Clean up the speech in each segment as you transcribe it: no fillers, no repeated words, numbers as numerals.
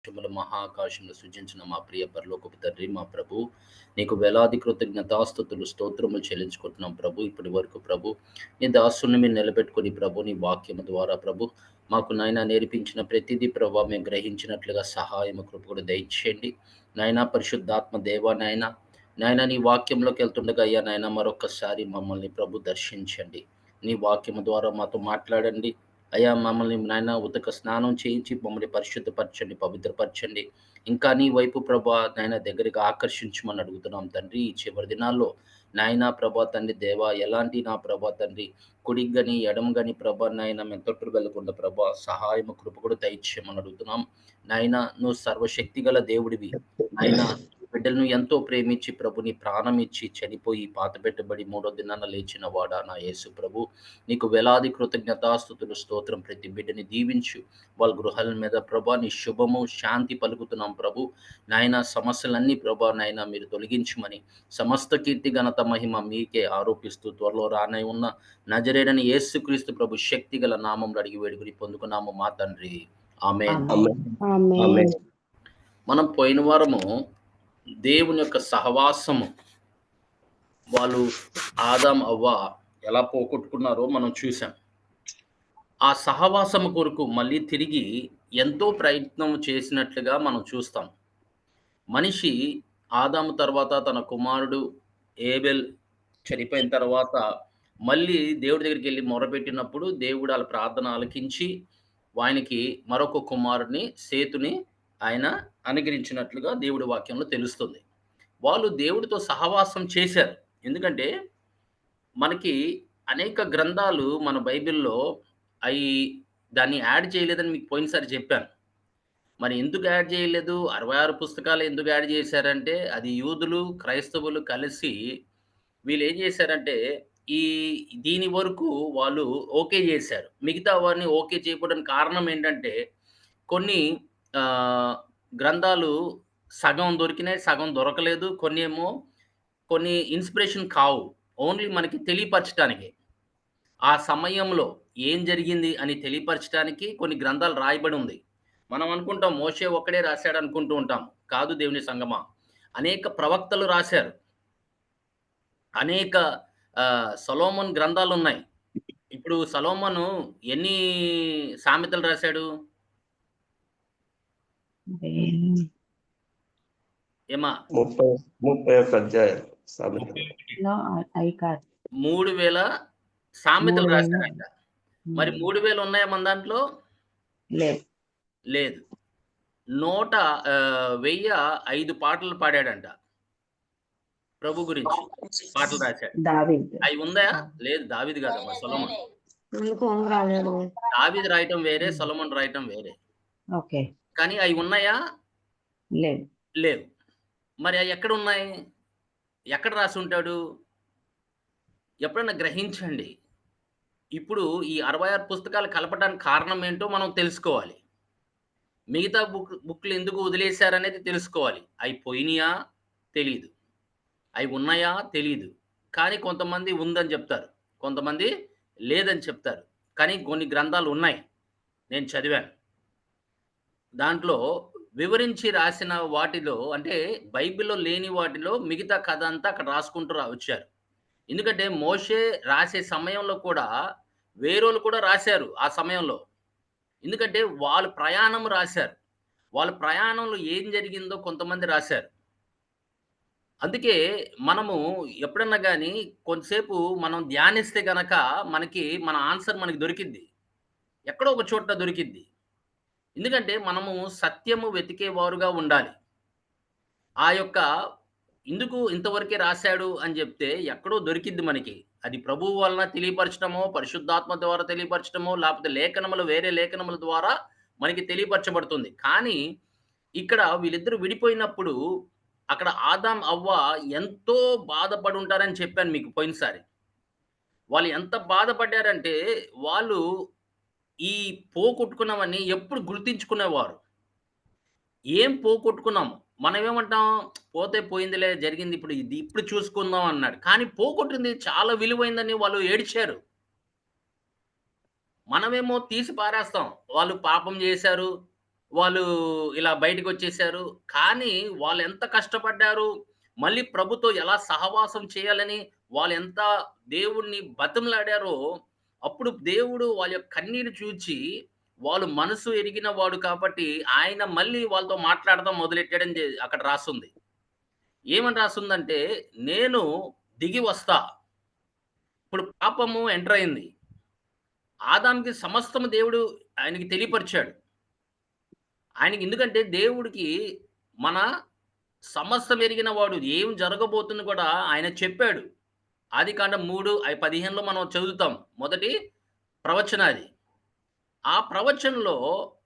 మహాకాశంలో సృజించిన మా ప్రియ పరలోకపు తండ్రి, మా ప్రభు, నీకు వేలాది కృతజ్ఞతాస్తుతులు స్తోత్రములు చెల్లించుకుంటున్నాం ప్రభు. ఇప్పటి వరకు ప్రభు, నీ దాసుని మీరు నిలబెట్టుకొని ప్రభు, నీ వాక్యము ద్వారా ప్రభు, మాకు నాయన నేర్పించిన ప్రతిదీ ప్రభు మేము గ్రహించినట్లుగా సహాయము కృప కూడా దయచేయండి. నాయన పరిశుద్ధాత్మ దేవా, నాయన నీ వాక్యంలోకి వెళ్తుండగా అయ్యా నాయన మరొకసారి మమ్మల్ని ప్రభు దర్శించండి. నీ వాక్యము ద్వారా మాతో మాట్లాడండి. అయ్యా మమ్మల్ని నాయన ఉతక స్నానం చేయించి మమ్మల్ని పరిశుద్ధపరచండి, పవిత్రపరచండి. ఇంకా నీ వైపు ప్రభా నాయన దగ్గరికి ఆకర్షించమని అడుగుతున్నాం తండ్రి. ఈ చివరి దినాల్లో నాయన ప్రభా తండ్రి దేవా, ఎలాంటి నా ప్రభా తండ్రి కుడికి గని ఎడమ గని ప్రభా నాయన మేము తొట్టు వెళ్ళకుండా ప్రభా సహాయము కృప కూడా దయచేయమని అడుగుతున్నాం. నాయన నువ్వు సర్వశక్తి గల దేవుడివి. నాయన బిడ్డలను ఎంతో ప్రేమించి ప్రభు నీ ప్రాణం ఇచ్చి చనిపోయి పాతపెట్టబడి మూడో దినాన లేచిన వాడా నా యేసు ప్రభు, నీకు వేలాది కృతజ్ఞతాస్తుతులు స్తోత్రం. ప్రతి బిడ్డని దీవించు, వాళ్ళ గృహాల మీద ప్రభా నీ శుభము శాంతి పలుకుతున్నాం ప్రభు. నాయన సమస్యలన్నీ ప్రభా నాయన మీరు తొలగించమని, సమస్త కీర్తి ఘనత మహిమ మీకే ఆరోపిస్తూ త్వరలో రానై ఉన్న నజరేడని యేసుక్రీస్తు ప్రభు శక్తి గల నామంలో అడిగి వేడుకుని పొందుకున్నాము మా తండ్రి. ఆమేన్. ఆమేన్. మనం పోయిన వారము దేవుని యొక్క సహవాసము వాళ్ళు ఆదాం అవ్వ ఎలా పోగొట్టుకున్నారో మనం చూసాం. ఆ సహవాసము కొరకు మళ్ళీ తిరిగి ఎంతో ప్రయత్నం చేసినట్లుగా మనం చూస్తాం. మనిషి ఆదాము తర్వాత తన కుమారుడు ఏబెల్ చనిపోయిన తర్వాత మళ్ళీ దేవుడి దగ్గరికెళ్ళి మొరపెట్టినప్పుడు దేవుడు ఆళ్ళ ప్రార్థన ఆలకించి ఆయనకి మరొక కుమారుడిని సేతుని ఆయన అనుగ్రహించినట్లుగా దేవుడి వాక్యంలో తెలుస్తుంది. వాళ్ళు దేవుడితో సహవాసం చేశారు. ఎందుకంటే మనకి అనేక గ్రంథాలు మన బైబిల్‌లో అయి దాన్ని యాడ్ చేయలేదని మీకు పోయినసారి చెప్పాను. మరి ఎందుకు యాడ్ చేయలేదు? 66 పుస్తకాలు ఎందుకు యాడ్ చేశారంటే, అది యూదులు, క్రైస్తవులు కలిసి వీళ్ళేం చేశారంటే, ఈ దీని వరకు వాళ్ళు ఓకే చేశారు. మిగతావన్నీ ఓకే చేయకపోవడానికి కారణం ఏంటంటే, కొన్ని ఆహ్, గ్రంథాలు సగం దొరికినాయి, సగం దొరకలేదు. కొన్ని ఇన్‌స్పిరేషన్ కావు. ఓన్లీ మనకి తెలియపరచటానికి. ఆ సమయంలో ఏం జరిగింది అని తెలియపరచటానికి కొన్ని గ్రంథాలు రాయబడి ఉంది. మనం అనుకుంటాం మోషే ఒక్కడే రాసాడు అనుకుంటూ ఉంటాం. కాదు దేవుని సంగమా. అనేక ప్రవక్తలు రాశారు. అనేక సొలొమోన్ గ్రంథాలున్నాయి. ఇప్పుడు సొలొమోను ఎన్ని సామెతలు రాశాడు? ఏమా? 31 అధ్యాయం సామెతలు. 3000 సామెతలు రాశాడంట. మరి 3000 ఉన్నాయా మన దాంట్లో? లేదు. 1005 పాటలు పాడాడంట. ప్రభు గురించి పాటలు రాశాడు. అయి ఉందా? లేదు, దావీదు కాదమ్మా, సొలొమోన్. దావీదు రాయటం వేరే, సొలొమోన్ రాయటం వేరే. ఓకే. కానీ అయి ఉన్నాయా? లేవు. మరి అయి ఎక్కడున్నాయి? ఎక్కడ రాసుంటాడు? ఎప్పుడైనా గ్రహించండి. ఇప్పుడు ఈ 66 పుస్తకాలు కలపడానికి కారణం ఏంటో మనం తెలుసుకోవాలి. మిగతా బుక్‌లు ఎందుకు వదిలేశారనేది తెలుసుకోవాలి. అయి పోయినియా? తెలీదు. అయి ఉన్నాయా? తెలీదు. కానీ కొంతమంది ఉందని చెప్తారు. కొంతమంది లేదని చెప్తారు. కానీ కొన్ని గ్రంథాలు ఉన్నాయి. నేను చదివాను. దాంట్లో వివరించి రాసిన వాటిలో అంటే బైబిల్‌లో లేని వాటిలో మిగతా కథ అంతా అక్కడ రాసుకుంటూ వచ్చారు. ఎందుకంటే మోషే రాసే సమయంలో కూడా వేరోళ్ళు కూడా రాశారు ఆ సమయంలో. ఎందుకంటే వాళ్ళు ప్రయాణం రాశారు. వాళ్ళ ప్రయాణంలో ఏం జరిగిందో కొంతమంది రాశారు. అందుకే మనము ఎప్పుడన్నా గాని కొంతసేపు మనం ధ్యానిస్తే గనక మనకి మన ఆన్సర్ మనకి దొరికిద్ది. ఎక్కడో ఒక చోట దొరికిద్ది. ఎందుకంటే మనము సత్యము వెతికేవారుగా ఉండాలి. ఆ యొక్క ఎందుకు ఇంతవరకే రాశాడు అని జెప్తే ఎక్కడో దొరికిద్ది మనకి. అది ప్రభువు వలన తెలియపరచటమో, పరిశుద్ధాత్మ ద్వారా తెలియపరచటమో, లేపోతే లేఖనములు వేరే లేఖనముల ద్వారా మనకి తెలియపరచబడుతుంది. కానీ ఇక్కడ వీళ్ళిద్దరూ విడిపోయినప్పుడు అక్కడ ఆదాం, అవ్వ ఎంతో బాధపడుంటారని చెప్పాను మీకు పోయినసారి. వాళ్ళు ఎంత బాధపడ్డారంటే, వాళ్ళు ఈ పోగొట్టుకున్నవన్నీ ఎప్పుడు గుర్తించుకునేవారు. ఏం పోగొట్టుకున్నాం? మనమేమంటాం, పోతే పోయిందిలే జరిగింది ఇప్పుడు చూసుకుందాం అన్నాడు. కానీ పోగొట్టింది చాలా విలువైందని వాళ్ళు ఏడిచారు. మనమేమో తీసి పారేస్తాం. వాళ్ళు పాపం జేశారు. వాళ్ళు ఇలా బయటికొచ్చేసారు. కానీ వాళ్ళెంత కష్టపడ్డారు, మళ్ళీ ప్రభుతో ఎలా సహవాసం చేయాలని వాళ్ళెంత దేవుడిని బతిమలాడారో, అప్పుడు దేవుడు వాళ్ళ యొక్క కన్నీరు చూచి, వాళ్ళు మనసు ఎరిగిన వాడు కాబట్టి, ఆయన మళ్ళీ వాళ్ళతో మాట్లాడడం మొదలెట్టాడని అక్కడ రాసుంది. ఏమని రాసుందంటే, నేను దిగి వస్తా. ఇప్పుడు పాపము ఎంటర్ అయింది. ఆదాముకి సమస్తము దేవుడు ఆయనకి తెలియపరిచాడు. ఆయనకి ఎందుకంటే దేవుడికి మన సమస్తం ఎరిగిన వాడు. ఏం జరగబోతుంది కూడా ఆయన చెప్పాడు. ఆదికాండం 3:15లో మనం చదువుతాం. మొదటి ప్రవచన అది. ఆ ప్రవచనంలో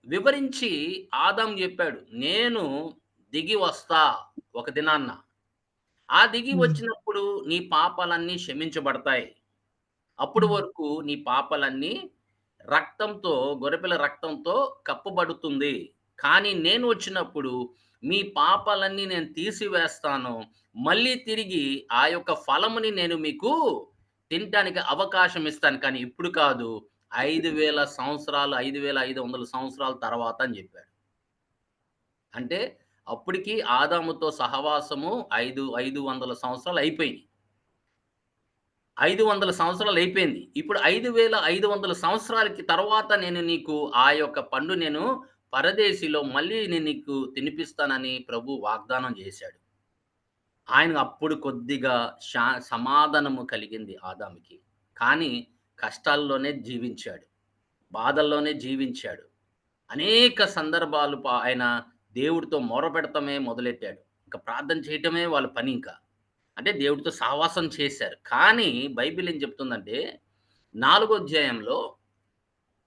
వివరించి ఆదాము చెప్పాడు. నేను దిగి వస్తా ఒక దినాన్న. ఆ దిగి హ్మ్. వచ్చినప్పుడు నీ పాపాలన్నీ క్షమించబడతాయి. అప్పుడు హ్మ్. వరకు నీ పాపాలన్నీ రక్తంతో, గొర్రెపిల్ల రక్తంతో కప్పబడుతుంది. కానీ నేను వచ్చినప్పుడు మీ పాపాలన్నీ నేను తీసివేస్తాను. మళ్ళీ తిరిగి ఆ యొక్క ఫలముని నేను మీకు తినటానికి అవకాశం ఇస్తాను. కానీ ఇప్పుడు కాదు. 5000 సంవత్సరాలు, 5500 సంవత్సరాల తర్వాత అని జెప్పాడు. అంటే అప్పటికి ఆదాముతో సహవాసము 500 సంవత్సరాలు అయిపోయినియి. 500 సంవత్సరాలయిపోయింది. ఇప్పుడు 5500 సంవత్సరాలకి తర్వాత నేను నీకు ఆ యొక్క పండు నేను పరదేశిలో మళ్ళీ నేను నీకు తినిపిస్తానని ప్రభు వాగ్దానం జేశాడు. ఆయన అప్పుడు కొద్దిగా సమాధానము కలిగింది ఆదాముకి. కానీ కష్టాల్లోనే జీవించాడు. బాధల్లోనే జీవించాడు. అనేక సందర్భాలు ఆయన దేవుడితో మొరపెడతమే మొదలెట్టాడు. ఇంక ప్రార్థన చేయటమే వాళ్ళ పనింక. అంటే దేవుడితో సహవాసం చేశారు. కానీ బైబిల్ ఏం చెప్తుందంటే, 4 అధ్యాయంలో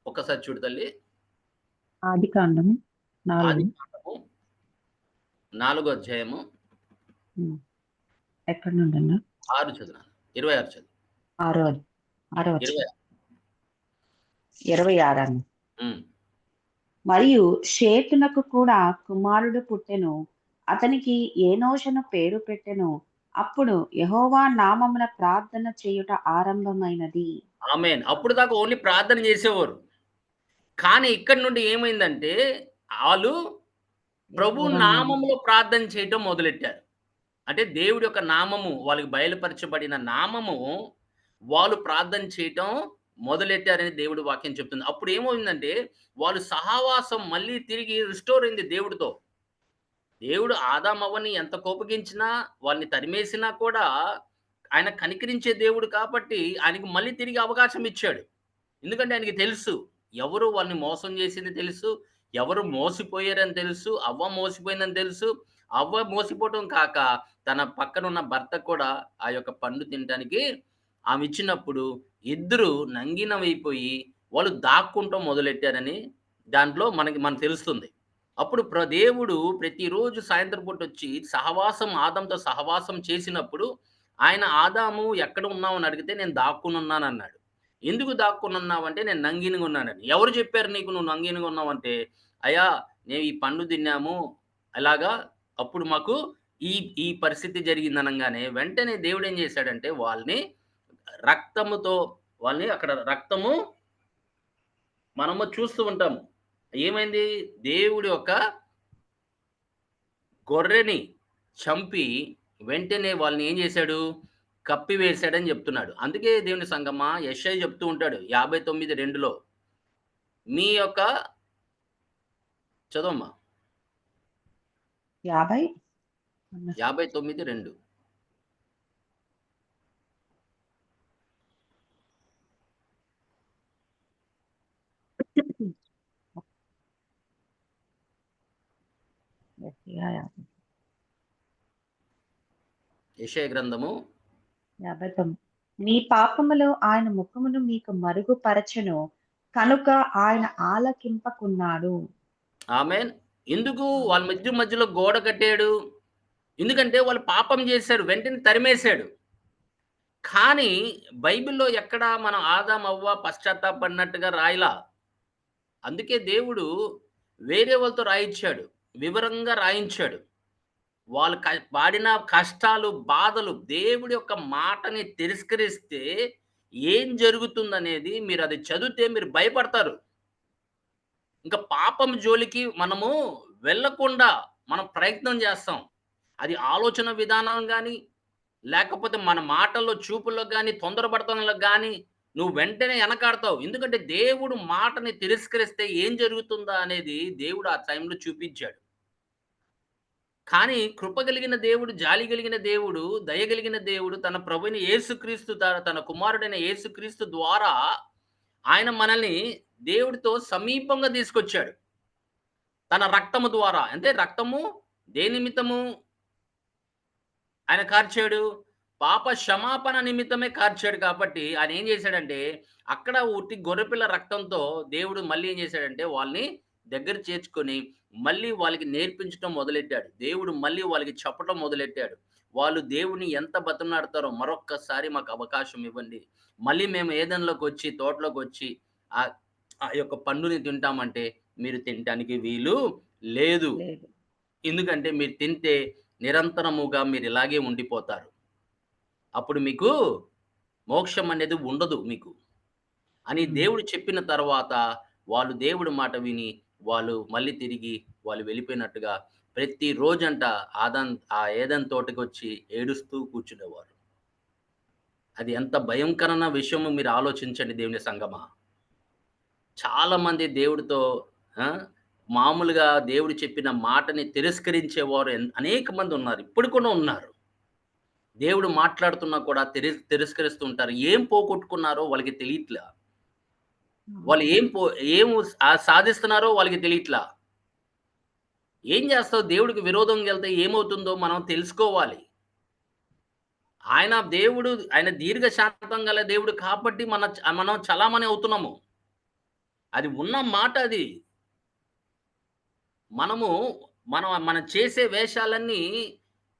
ఒక్కసారి చూడు తల్లి. ఆదికాండము 4. ఆదికాండము 4 అధ్యాయము హ్మ్. ఎక్కడి నుండన్నా? 6 చదువు. 26 చదువు. ఆరో ఆరో 20 వచనం. 26 అన్న. హ్మ్. మరియు షేతునకు కూడా కుమారుడు పుట్టెను. అతనికి ఏనోషను పేరు పెట్టెను. అప్పుడు యెహోవా నామమున ప్రార్థన చేయుట ఆరంభమైనది. ఆమేన్. అప్పుడు దాకా ఓన్లీ ప్రార్థన చేసేవారు. కానీ ఇక్కడి నుండి ఏమైందంటే, ఆళ్ళు ప్రభు యెహోవా నామం. నామములో ప్రార్థన చేయటం మొదలెట్టారు. అంటే దేవుడి యొక్క నామము వాళ్ళకి బయలుపరచబడిన నామము వాళ్ళు ప్రార్థన చేయటం మొదలెట్టారని దేవుడి వాక్యం చెప్తుంది. అప్పుడు ఏమైందంటే వాళ్ళు సహవాసం మళ్ళీ తిరిగి రిస్టోర్ అయింది దేవుడితో. దేవుడు ఆదామవ్వని ఎంత కోపగించినా, వాళ్ళని తరిమేసినా కూడా ఆయన కనికరించే దేవుడు కాబట్టి ఆయనకి మళ్ళీ తిరిగి అవకాశం ఇచ్చాడు. ఎందుకంటే ఆయనకి తెలుసు. ఎవరు వాళ్ళని మోసం చేసింది తెలుసు. ఎవరు మోసిపోయారని తెలుసు. అవ్వ మోసిపోయిందని తెలుసు. అవ్వ మోసిపోవటం కాక తన పక్కనున్న భర్త కూడా ఆ యొక్క పండు తినటానికి ఆమె ఇచ్చినప్పుడు ఇద్దరు నంగినమైపోయి వాళ్ళు దాక్కుంటం మొదలెట్టారని దాంట్లో మనకు తెలుస్తుంది. అప్పుడు దేవుడు ప్రతిరోజు సాయంత్రం పూటొచ్చి ఆదాముతో సహవాసం చేసినప్పుడు ఆయన ఆదాము ఎక్కడ ఉన్నావు అని అడిగితే నేను దాక్కునున్నానన్నాడు. ఎందుకు దాక్కునున్నావంటే నేను నంగినగా ఉన్నానని. ఎవరు చెప్పారు నీకు నువ్వు నంగినగా ఉన్నావంటే, అయ్యా మేము ఈ పండు తిన్నాము. అలాగా అప్పుడు మాకు ఈ ఈ పరిస్థితి జరిగిందనంగానే వెంటనే దేవుడేం చేశాడంటే వాళ్ళని రక్తముతో వాళ్ళని అక్కడ రక్తము మనము చూస్తూ ఉంటాము. ఏమైంది? దేవుడి యొక్క గొర్రెని చంపి వెంటనే వాళ్ళని ఏం చేశాడు? కప్పివేశాడని చెప్తున్నాడు. అందుకే దేవుని సంగమా యెషయా చెప్తూ ఉంటాడు 59:2లో మీ యొక్క చదవమ్మా. 50 59:2 యెషయా గ్రంథము 59. మీ పాపములు ఆయన ముఖమును మీకు మరుగుపరచెను కనుక ఆయన ఆలకింపకున్నాడు. ఆమేన్. ఎందుకు వాళ్ళ మధ్యలో గోడ కట్టాడు? ఎందుకంటే వాళ్ళు పాపం చేశారు. వెంటనే తరిమేశాడు. కానీ బైబిల్‌లో ఎక్కడ మనం ఆదాం, అవ్వ పశ్చాత్తాపడినట్టుగా రాయలా. అందుకే దేవుడు వేరే వాళ్ళతో రాయించాడు. వివరంగా రాయించాడు. వాళ్ళు పడిన కష్టాలు, బాధలు దేవుడి యొక్క మాటని తిరస్కరిస్తే ఏం జరుగుతుందనేది మీరది చదివితే మీరు భయపడతారు. ఇంకా పాపం జోలికి మనము వెళ్ళకుండా మనం ప్రయత్నం చేస్తాం. అది ఆలోచన విధానం గాని, లేకపోతే మన మాటల్లో, చూపుల్లో గాని, తొందరపడతంలో గాని, నువ్వు వెంటనే ఎనకాడతావు. ఎందుకంటే దేవుడు మాటని తిరస్కరిస్తే ఏం జరుగుతుందా అనేది దేవుడు ఆ టైంలో చూపించాడు. కానీ కృప కలిగిన దేవుడు, జాలి కలిగిన దేవుడు, దయ కలిగిన దేవుడు తన ప్రభువైన యేసుక్రీస్తు తన కుమారుడైన యేసుక్రీస్తు ద్వారా ఆయన మనల్ని దేవుడితో సమీపంగా తీసుకొచ్చాడు. తన రక్తము ద్వారా. అంటే రక్తము దేని నిమిత్తము ఆయన కార్చాడు? పాప క్షమాపణ నిమిత్తమే కార్చాడు కాబట్టి ఆయన ఏం చేశాడంటే, అక్కడ ఉట్టి గొర్రెపిల్ల రక్తంతో దేవుడు మళ్ళీ ఏం చేశాడంటే, వాళ్ళని దగ్గర చేర్చుకొని, మళ్ళీ వాళ్ళకి నేర్పించటం మొదలెట్టాడు. దేవుడు మళ్ళీ వాళ్ళకి చెప్పటం మొదలెట్టాడు. వాళ్ళు దేవుడిని ఎంత బతిమలాడతారో, మరొక్కసారి మాకు అవకాశం ఇవ్వండి. మళ్ళీ మేము ఏదెన్‌లోకొచ్చి, తోటలోకొచ్చి ఆహ్, ఆ యొక్క పండుని తింటామంటే, మీరు తినటానికి వీలు లేదు. లేదు. ఎందుకంటే మీరు తింటే నిరంతరముగా మీరు ఇలాగే ఉండిపోతారు. అప్పుడు మీకు మోక్షం అనేది ఉండదు మీకు. అని దేవుడు చెప్పిన తర్వాత వాళ్ళు దేవుడి మాట విని వాళ్ళు మళ్ళీ తిరిగి వాళ్ళు వెళ్ళిపోయినట్టుగా ప్రతి రోజంట ఆ ఏదెన్ తోటకొచ్చి ఏడుస్తూ కూర్చునేవారు. అది ఎంత భయంకరమైన విషయమో మీరు ఆలోచించండి దేవుని సంగమా. చాలామంది దేవుడితో ఆ! మామూలుగా దేవుడు చెప్పిన మాటని తిరస్కరించేవారు అనేక మంది ఉన్నారు. ఇప్పుడు కూడా ఉన్నారు. దేవుడు మాట్లాడుతున్నా కూడా తిరస్కరిస్తూ ఉంటారు. ఏం పోగొట్టుకున్నారో వాళ్ళకి తెలియట్లా. వాళ్ళు ఏం సాధిస్తున్నారో వాళ్ళకి తెలియట్లా. ఏం చేస్తావు దేవుడికి విరోధంగా ఎళ్తే ఏమవుతుందో మనం తెలుసుకోవాలి. ఆయన దీర్ఘశాంతం గల దేవుడు కాబట్టి మనం చలామణి అవుతున్నాము. అది ఉన్న మాట అది. మనము మనం చేసే వేషాలన్నీ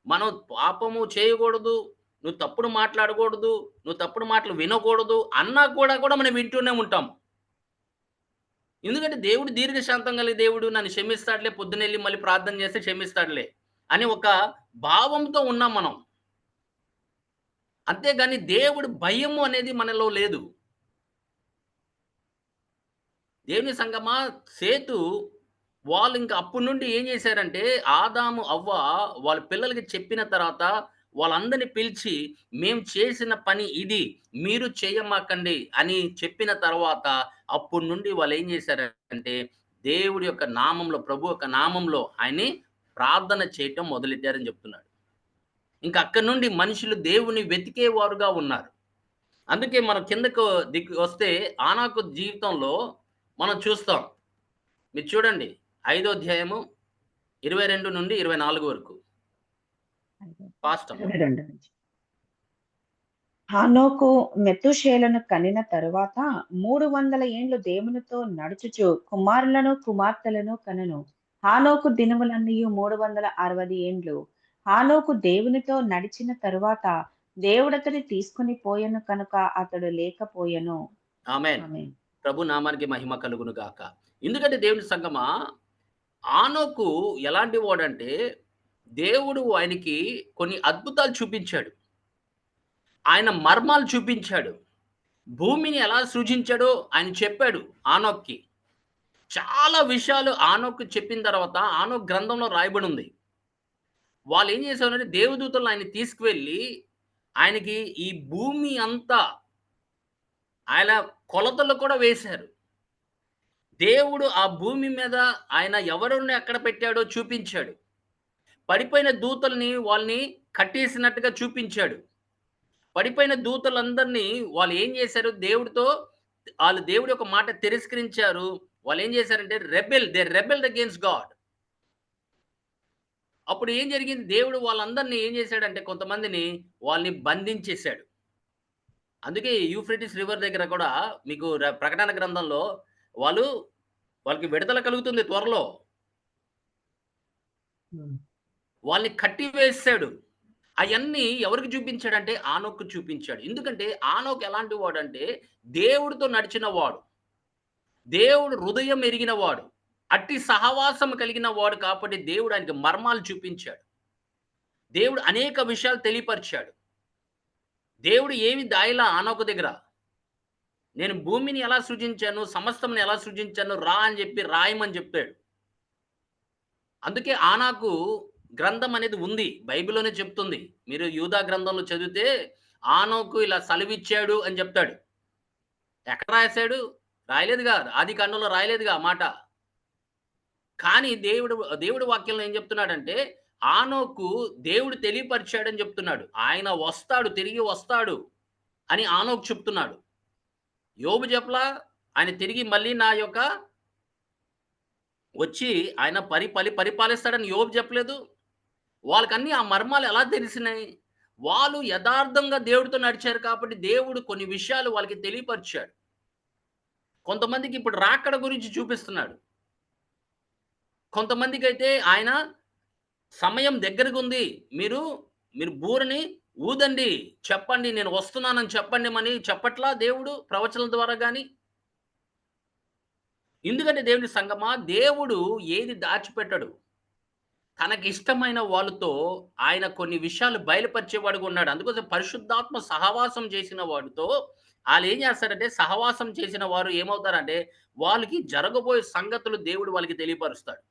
మనం పాపము చేయకూడదు. నువ్వు తప్పుడు మాట్లాడకూడదు. నువ్వు తప్పుడు మాటలు వినకూడదు అన్నా కూడా మనం వింటూనే ఉంటాం. ఎందుకంటే దేవుడు దీర్ఘశాంతం కలిగిన దేవుడు నన్ను క్షమిస్తాడులే పొద్దునెళ్లి మళ్ళీ ప్రార్థన చేస్తే క్షమిస్తాడులే అని ఒక భావంతో ఉన్నాం మనం. అంతేగాని దేవుడి భయము అనేది మనలో లేదు. దేవుని సంగమా సేతు వాళ్ళు ఇంక అప్పటి నుండి ఏం చేశారంటే, ఆదాము, అవ్వ వాళ్ళ పిల్లలకి చెప్పిన తర్వాత వాళ్ళందరిని పిలిచి, "మేము చేసిన పని ఇది. మీరు చేయమాకండి" అని చెప్పిన తర్వాత అప్పటి నుండి వాళ్ళేం చేశారంటే, దేవుడి యొక్క నామంలో, ప్రభు యొక్క నామంలో ఆయన్ని ప్రార్థన చేయటం మొదలెట్టారని చెప్తున్నాడు. ఇంక అక్కడి నుండి మనుషులు దేవుని వెతికేవారుగా ఉన్నారు. అందుకే మనం కిందకు వస్తే ఆనాకు జీవితంలో మనం చూస్తాం. మీరు చూడండి 5వ అధ్యాయము 22-24 వరకు. ఫాస్ట్ అమ్మ. 22 నుంచి. హానోకు మెతూషేలను కనిన తరువాత 300 ఏండ్లు దేవునితో నడుచుచు కుమారులను కుమార్తెలను కనెను. హానోకు దినములన్నీయు 360 ఏండ్లు. హానోకు దేవునితో నడిచిన తరువాత దేవుడతని తీసుకుని పోయెను కనుక అతడు లేకపోయెను. ఆమేన్. ఆమేన్. ప్రభు నామానికి మహిమ కలుగును గాక. ఎందుకంటే దేవుని సంగమా ఆనోకు ఎలాంటి వాడంటే దేవుడు ఆయనకి కొన్ని అద్భుతాలు చూపించాడు. ఆయన మర్మాలు చూపించాడు. భూమిని ఎలా సృజించాడో ఆయన చెప్పాడు ఆనోక్‌కి. చాలా విషయాలు ఆనోకు చెప్పిన తర్వాత ఆనోకు గ్రంథంలో రాయబడి ఉంది. వాళ్ళేం చేశారంటే దేవదూతలు ఆయన్ని తీసుకువెళ్ళి ఆయనకి ఈ భూమి అంతా ఆయన కొలతలు కూడా వేశారు. దేవుడు ఆ భూమి మీద ఆయన ఎవరెవరిని ఎక్కడ పెట్టాడో చూపించాడు. పడిపోయిన దూతల్ని వాళ్ళని కట్టేసినట్టుగా చూపించాడు. పడిపోయిన దూతలందరినీ వాళ్ళు ఏం చేశారు వాళ్ళు దేవుడి యొక్క మాట తిరస్కరించారు. వాళ్ళు ఏం చేశారంటే దే రెబెల్డ్ అగైన్స్ట్ గాడ్. అప్పుడు ఏం జరిగింది? దేవుడు వాళ్ళందరిని ఏం చేశాడంటే కొంతమందిని వాళ్ళని బంధించేశాడు. అందుకే యూఫ్రటీస్ రివర్ దగ్గర కూడా మీకు ప్రకటన గ్రంథంలో వాళ్ళకి విడుదల కలుగుతుంది త్వరలో. వాళ్ళని కట్టివేసాడు. అయన్నీ ఎవరికి చూపించాడంటే ఆనోక్‌కు చూపించాడు. ఎందుకంటే ఆనోకు ఎలాంటి వాడంటే దేవుడితో నడిచిన వాడు. దేవుడు హృదయం ఎరిగిన వాడు. అట్టి సహవాసం కలిగిన వాడు కాబట్టి దేవుడు ఆయనకి మర్మాలు చూపించాడు. దేవుడు అనేక విషయాలు తెలియపరిచాడు. దేవుడు ఏమి దాయలా ఆనోకు దగ్గర. నేను భూమిని ఎలా సృజించాను, సమస్తమును ఎలా సృజించాను రా అని చెప్పి రాయమని చెప్పాడు. అందుకే ఆనాకు గ్రంథం అనేది ఉంది. బైబిల్‌లోనే చెప్తుంది. మీరు యూదా గ్రంథంలో చదివితే ఆనోకు ఇలా సెలవిచ్చాడు అని చెప్తాడు. ఎక్కడ రాసాడు? రాయలేదుగా. ఆదికాండంలో రాయలేదుగా ఆ మాట. కానీ దేవుడు వాక్యంలో ఏం చెప్తున్నాడంటే, ఆనోకు దేవుడు తెలియపరిచాడని చెప్తున్నాడు. ఆయన వస్తాడు, తిరిగి వస్తాడు అని ఆనోకు చెప్తున్నాడు. యోబు చెప్పలా? ఆయన తిరిగి మళ్ళీ నా యొక్క వచ్చి ఆయన పరిపాలిస్తాడని యోబు చెప్పలేదు. వాళ్ళకన్నీ ఆ మర్మాలు ఎలా తెలిసినాయి? వాళ్ళు యథార్థంగా దేవుడితో నడిచారు కాబట్టి దేవుడు కొన్ని విషయాలు వాళ్ళకి తెలియపరిచాడు. కొంతమందికి ఇప్పుడు రాకడ గురించి చూపిస్తున్నాడు. కొంతమందికైతే ఆయన సమయం దగ్గరగుంది. మీరు బూరని ఊదండి. చెప్పండి నేను వస్తున్నానని చెప్పండి చెప్పట్లా దేవుడు ప్రవచనాల ద్వారా గాని? ఎందుకంటే దేవుని సంగమా, దేవుడు ఏది దాచిపెట్టడు. తనకిష్టమైన వాళ్ళతో ఆయన కొన్ని విషయాలు బయలుపరిచేవాడుగా ఉన్నాడు. అందుకోసం పరిశుద్ధాత్మ సహవాసం చేసిన వాడితో ఆళ్ళేం చేస్తారంటే, సహవాసం చేసిన వారు ఏమవుతారంటే, వాళ్ళకి జరగబోయే సంగతులు దేవుడు వాళ్ళకి తెలియపరుస్తాడు.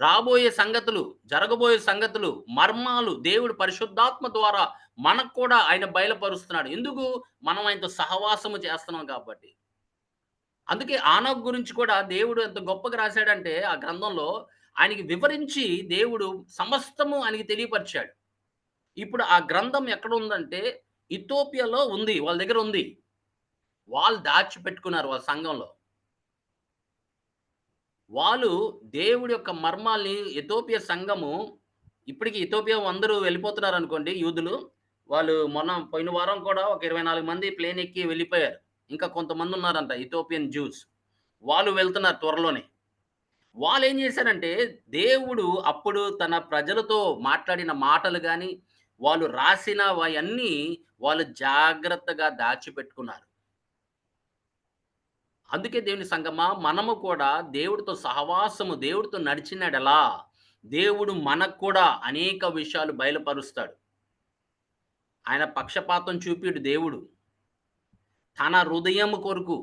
రాబోయే సంగతులు, జరగబోయే సంగతులు, మర్మాలు దేవుడు పరిశుద్ధాత్మ ద్వారా మనకు కూడా ఆయన బయలుపరుస్తున్నాడు. ఎందుకు? మనం ఆయనతో సహవాసము చేస్తున్నాం కాబట్టి. అందుకే ఆనోకు గురించి కూడా దేవుడు ఎంత గొప్పగా రాసాడంటే ఆ గ్రంథంలో ఆయనకి వివరించి దేవుడు సమస్తము ఆయనకి తెలియపరిచాడు. ఇప్పుడు ఆ గ్రంథం ఎక్కడుందంటే ఇథియోపియాలో ఉంది. వాళ్ళ దగ్గర ఉంది. వాళ్ళు దాచిపెట్టుకున్నారు వాళ్ళ సంఘంలో. వాళ్ళు దేవుడి యొక్క మర్మాల్ని ఇథియోపియా సంఘము ఇప్పటికి ఇథియోపియా అందరూ వెళ్ళిపోతున్నారనుకోండి యూదులు. వాళ్ళు మొన్న పోయిన వారం కూడా ఒక 24 మంది ప్లేన్ ఎక్కి వెళ్ళిపోయారు. ఇంకా కొంతమందున్నారంట ఇథియోపియన్ జ్యూస్. వాళ్ళు వెళ్తున్నారు త్వరలోనే. వాళ్ళేం చేశారంటే, దేవుడు అప్పుడు తన ప్రజలతో మాట్లాడిన మాటలు గాని, వాళ్ళు రాసినవయన్నీ వాళ్ళు జాగ్రత్తగా దాచిపెట్టుకున్నారు. అందుకే దేవుని సంగమా, మనము కూడా దేవుడితో సహవాసము, దేవుడితో నడిచినడెలా, దేవుడు మనకు కూడా అనేక విషయాలు బయలుపరుస్తాడు. ఆయన పక్షపాతం చూపియడు దేవుడు. తన హృదయము కొరకు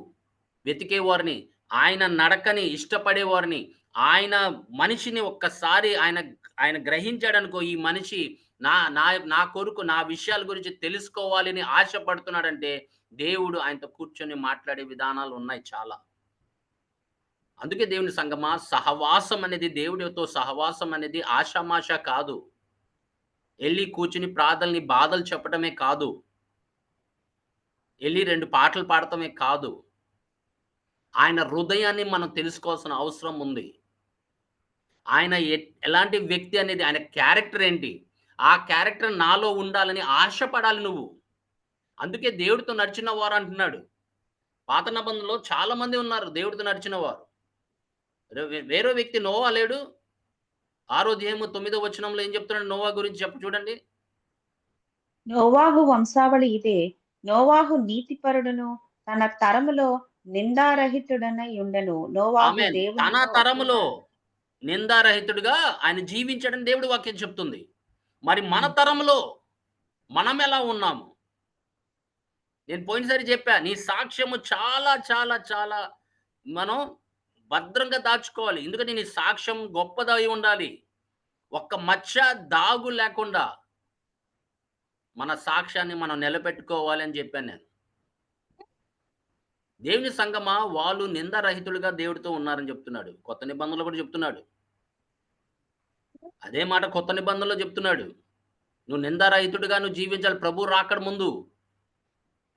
వెతికేవారిని, ఆయన నడకని ఇష్టపడేవారిని, ఆయన మనిషిని ఒక్కసారి ఆయన గ్రహించాడనుకో, ఈ మనిషి నా నా నా కొరకు నా విషయాల గురించి తెలుసుకోవాలని ఆశపడుతున్నాడంటే, దేవుడు ఆయనతో కూర్చొని మాట్లాడే విధానాలు ఉన్నాయి చాలా. అందుకే దేవుని సంగమా, సహవాసం అనేది దేవుడితో సహవాసం అనేది ఆషామాషా కాదు. ఎళ్లి కూర్చొని ప్రార్థనని బాధలు చెప్పడమే కాదు. ఎళ్లి 2 పాటలు పాడటమే కాదు. ఆయన హృదయాన్ని మనం తెలుసుకోవాల్సిన అవసరం ఉంది. ఆయన ఎలాంటి వ్యక్తి అనేది ఆయన క్యారెక్టర్ ఏంటి? ఆ క్యారెక్టర్ నాలో ఉండాలని ఆశపడాలి నువ్వు. అందుకే దేవుడితో నడిచిన వారు అంటున్నాడు. పాత నిబంధనలో చాలా మంది ఉన్నారు దేవుడితో నడిచిన వారు. వేరే వ్యక్తి నోవా లేడు? 6వ అధ్యాయము 9వ వచనంలో ఏం చెప్తున్నాడు నోవా గురించి చూడండి. నోవాహు వంశావళి ఇదే. నోవాహు నీతిపరుడును, తన తరములో నిందారహితుడనై ఉండెను. నోవాహు ఆమేన్. తన దేవునితో తరములో నిందారహితుడుగా ఆయన జీవించాడని దేవుడి వాక్యం చెప్తుంది. మరి మన తరంలో మనం ఎలా ఉన్నాము? నేను పోయినసారి చెప్పా. నీ సాక్ష్యము చాలా చాలా చాలా మనం భద్రంగా దాచుకోవాలి. ఎందుకంటే నీ సాక్ష్యం గొప్పదై ఉండాలి. ఒక్క మచ్చ, దాగు లేకుండా మన సాక్ష్యాన్ని మనం నిలబెట్టుకోవాలి అని చెప్పాను నేను. దేవుని సంగమా, వాళ్ళు నిందారహితులుగా దేవుడితో ఉన్నారని చెప్తున్నాడు. కొత్త నిబంధనలో కూడా చెప్తున్నాడు. అదే మాట కొత్త నిబంధనలో చెప్తున్నాడు. నువ్వు నిందారహితుడిగా నువ్వు జీవించాలి ప్రభు రాకడ ముందు.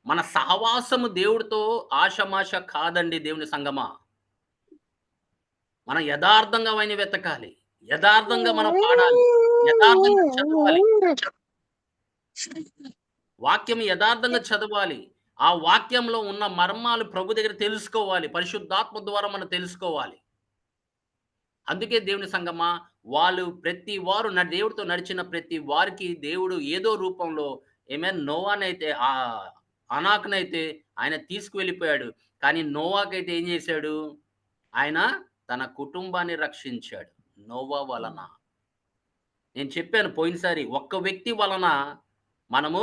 మన సహవాసము దేవుడితో ఆషామాష కాదండి దేవుని సంగమా. మనం యథార్థంగా ఆయన్ని వెతకాలి. యథార్థంగా మనం పాడాలి. యథార్థంగా చదవాలి. వాక్యం యథార్థంగా చదవాలి. ఆ వాక్యంలో ఉన్న మర్మాలు ప్రభు దగ్గర తెలుసుకోవాలి. పరిశుద్ధాత్మ ద్వారా మనం తెలుసుకోవాలి. అందుకే దేవుని సంగమా, వాళ్ళు ప్రతి వారు దేవుడితో నడిచిన ప్రతి వారికి దేవుడు ఏదో రూపంలో నోవానైతే అనాకునైతే ఆయన తీసుకువెళ్ళిపోయాడు. కానీ నోవాకైతే ఏం చేశాడు? ఆయన తన కుటుంబాన్ని రక్షించాడు. నోవా వలన. నేను చెప్పాను పోయినసారి ఒక్క వ్యక్తి వలన మనము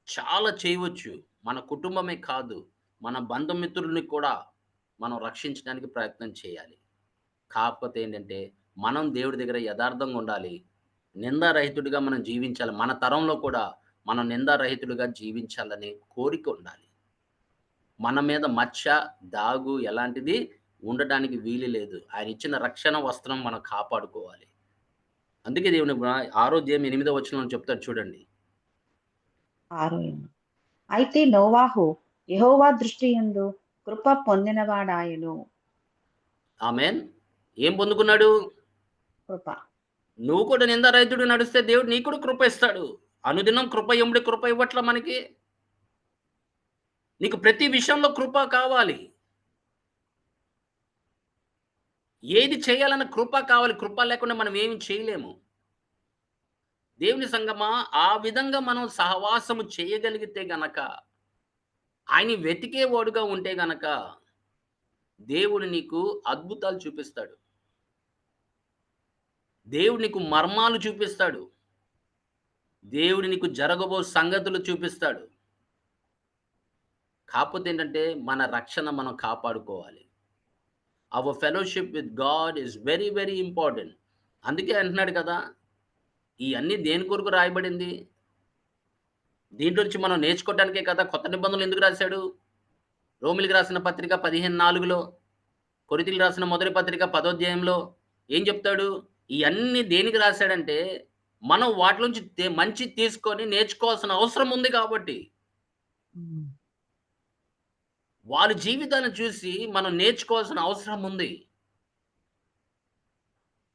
చాలా చేయవచ్చు. మన కుటుంబమే కాదు, మన బంధుమిత్రుల్ని కూడా మనం రక్షించడానికి ప్రయత్నం చేయాలి. కాకపోతే ఏంటంటే, మనం దేవుడి దగ్గర యథార్థంగా ఉండాలి. నిందారహితుడిగా మనం జీవించాలి. మన తరంలో కూడా మనం నిందారహితుడిగా జీవించాలనే కోరిక ఉండాలి. మన మీద మచ్చ, దాగు ఎలాంటిది ఉండడానికి వీలు లేదు. ఆయన ఇచ్చిన రక్షణ వస్త్రం మనం కాపాడుకోవాలి. అందుకే దేవుని ఆరోధ్యాయం 8వ వచనంలో చెప్తాడు చూడండి. 6 అయితే నోవాహు యెహోవా దృష్టియందు కృప పొందినవాడాయెను. ఆమేన్. ఏం పొందుకున్నాడు? కృప. నువ్వు కూడా నిందారహితుడు నడిస్తే దేవుడు నీకు కూడా కృప ఇస్తాడు. అనుదినం కృప ఎముడి కృప ఇవ్వట్లా మనకి? నీకు ప్రతి విషయంలో కృప కావాలి. ఏది చేయాలన్న కృప కావాలి. కృప లేకుండా మనం ఏమి చేయలేము. దేవుని సంగమా, ఆ విధంగా మనం సహవాసము చేయగలిగితే గనక, ఆయన్ని వెతికేవాడుగా ఉంటే గనక, దేవుడు నీకు అద్భుతాలు చూపిస్తాడు. దేవుడు నీకు మర్మాలు చూపిస్తాడు. దేవుడు నీకు జరగబో సంగతులు చూపిస్తాడు. కాకపోతే ఏంటంటే, మన రక్షణ మనం కాపాడుకోవాలి. Our fellowship with God is very, very important. అందుకే అంటున్నాడు కదా! ఇయన్నీ దేని కొరకు రాయబడింది? దీంట్లో నుంచి మనం నేర్చుకోవడానికే కదా! కొత్త నిబంధనలు ఎందుకు రాశాడు? రోమీయులకు రాసిన పత్రిక 15:4లో, కొరింథీయులకు రాసిన మొదటి పత్రిక 10వ అధ్యాయంలో ఏం చెప్తాడు? ఇయన్నీ దేనికి రాశాడంటే, మనం వాటిలోంచి మంచిది తీసుకొని నేర్చుకోవాల్సిన అవసరం ఉంది కాబట్టి. వాళ్ళ జీవితాన్ని చూసి మనం నేర్చుకోవాల్సిన అవసరం ఉంది.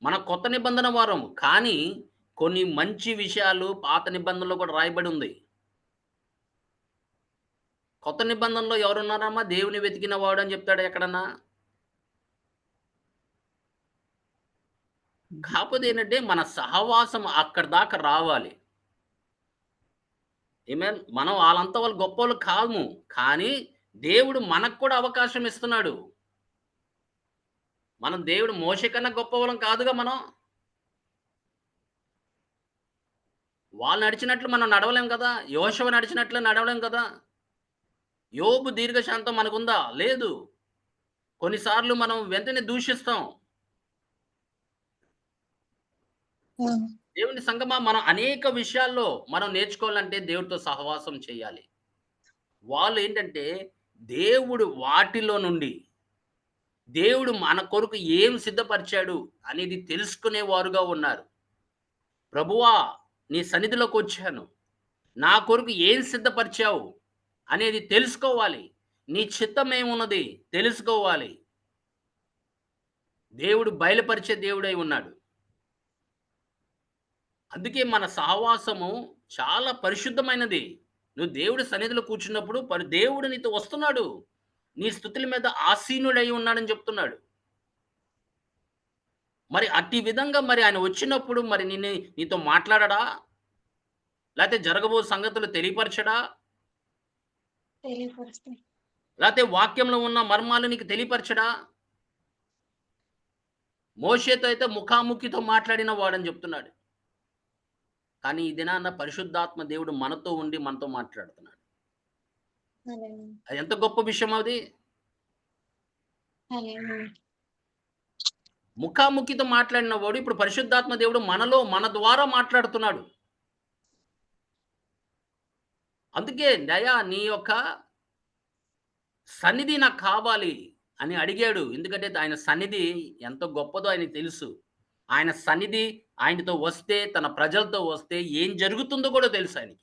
మన కొత్త నిబంధన వారం. కానీ కొన్ని మంచి విషయాలు పాత నిబంధనలో కూడా రాయబడి ఉంది. కొత్త నిబంధనలో ఎవరున్నారమ్మా? దేవుని వెతికిన వాడు అని చెప్తాడా ఎక్కడన్నా? కాకపోతే ఏంటంటే, మన సహవాసం అక్కడి దాకా రావాలి. ఆమేన్. మనం ఆళ్ళంతా వాళ్ళు గొప్పోళ్ళు కాము. కానీ దేవుడు మనకు కూడా అవకాశం ఇస్తున్నాడు. మనం దేవుడు మోషే కన్నా గొప్పవాళ్ళం కాదుగా మనం. వాళ్ళు నడిచినట్లు మనం నడవలేం కదా! యోషువ నడిచినట్లు నడవలేం కదా! యోబు దీర్ఘశాంతం మనకుందా? లేదు. కొన్నిసార్లు మనం వెంటనే దూషిస్తాం. దేవుని సంగమా, మనం అనేక విషయాల్లో మనం నేర్చుకోవాలంటే దేవుడితో సహవాసం చేయాలి. వాళ్ళు ఏంటంటే, దేవుడు వాటిలో నుండి, దేవుడు మన కొరకు ఏం సిద్ధపరిచాడు అనేది తెలుసుకునేవారుగా ఉన్నారు. ప్రభువా, నీ సన్నిధిలోకొచ్చాను. నా కొరకు ఏం సిద్ధపరిచావు అనేది తెలుసుకోవాలి. నీ చిత్తం ఏమున్నది తెలుసుకోవాలి. దేవుడు బయలుపరిచే దేవుడై ఉన్నాడు. అందుకే మన సహవాసము చాలా పరిశుద్ధమైనది. నువ్వు దేవుడి సన్నిధిలో కూర్చున్నప్పుడు దేవుడు నీతో వస్తున్నాడు. నీ స్తుతుల మీద ఆసీనుడై ఉన్నాడని చెప్తున్నాడు. మరి అట్టి విధంగా మరి ఆయన వచ్చినప్పుడు మరి నీతో మాట్లాడడా? లేతే జరగబో సంగతులు తెలియపరచడా? లేతే వాక్యంలో ఉన్న మర్మాలు నీకు తెలియపరచడా? మోషేతో అయితే ముఖాముఖితో మాట్లాడిన వాడని చెప్తున్నాడు. కానీ ఈ దినాన పరిశుద్ధాత్మ దేవుడు మనతో ఉండి మనతో మాట్లాడుతున్నాడు. అది ఎంత గొప్ప విషయం అది. ముఖాముఖితో మాట్లాడిన వాడు ఇప్పుడు పరిశుద్ధాత్మ దేవుడు మనలో మన ద్వారా మాట్లాడుతున్నాడు. అందుకే దయా నీ యొక్క సన్నిధి నాకు కావాలి అని అడిగాడు. ఎందుకంటే ఆయన సన్నిధి ఎంత గొప్పదో ఆయనకు తెలుసు. ఆయన సన్నిధి ఆయనతో వస్తే, తన ప్రజలతో వస్తే ఏం జరుగుతుందో కూడా తెలుసు ఆయనకి.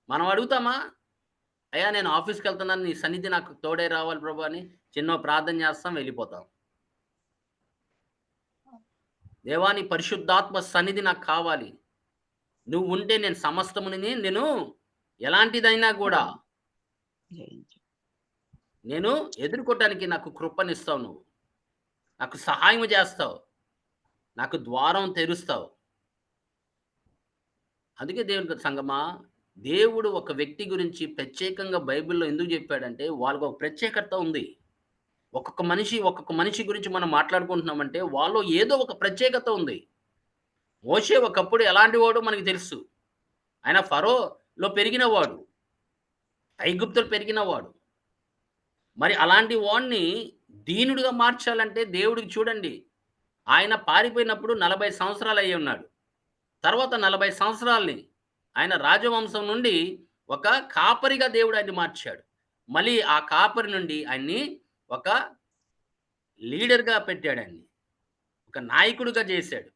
మనం అడుగుతామా? అయ్యా, నేను ఆఫీస్‌కి వెళ్తున్నాను, నీ సన్నిధి నాకు తోడై రావాలి ప్రభు అని చిన్న ప్రార్థన చేస్తాం, వెళ్ళిపోతాం. దేవా, నీ పరిశుద్ధాత్మ సన్నిధి నాకు కావాలి. నువ్వు ఉంటే నేను సమస్తముని నేను ఎలాంటిదైనా కూడా నేను ఎదుర్కోవటానికి నాకు కృపనిస్తావు. నువ్వు నాకు సహాయం చేస్తావు. నాకు ద్వారం తెరుస్తావు. అందుకే దేవుని సంగమా, దేవుడు ఒక వ్యక్తి గురించి ప్రత్యేకంగా బైబిల్‌లో ఎందుకు చెప్పాడంటే, వాళ్ళకి ఒక ప్రత్యేకత ఉంది. ఒక్కొక్క మనిషి గురించి మనం మాట్లాడుకుంటున్నామంటే, వాళ్ళలో ఏదో ఒక ప్రత్యేకత ఉంది. మోషే ఒకప్పుడు ఎలాంటి వాడో మనకు తెలుసు. ఆయన ఫరోలో పెరిగినవాడు. ఐగుప్తులు పెరిగినవాడు. మరి అలాంటి వాడిని దీనుడిగా మార్చాలంటే దేవుడికి చూడండి, ఆయన పారిపోయినప్పుడు 40 సంవత్సరాలు అయ్యున్నాడు. తర్వాత 40 సంవత్సరాల్ని ఆయన రాజవంశం నుండి ఒక కాపరిగా దేవుడు ఆయన్ని మార్చాడు. మళ్ళీ ఆ కాపరి నుండి ఆయన్ని ఒక లీడర్‌గా పెట్టాడాయన్ని. ఒక నాయకుడిగా చేశాడు.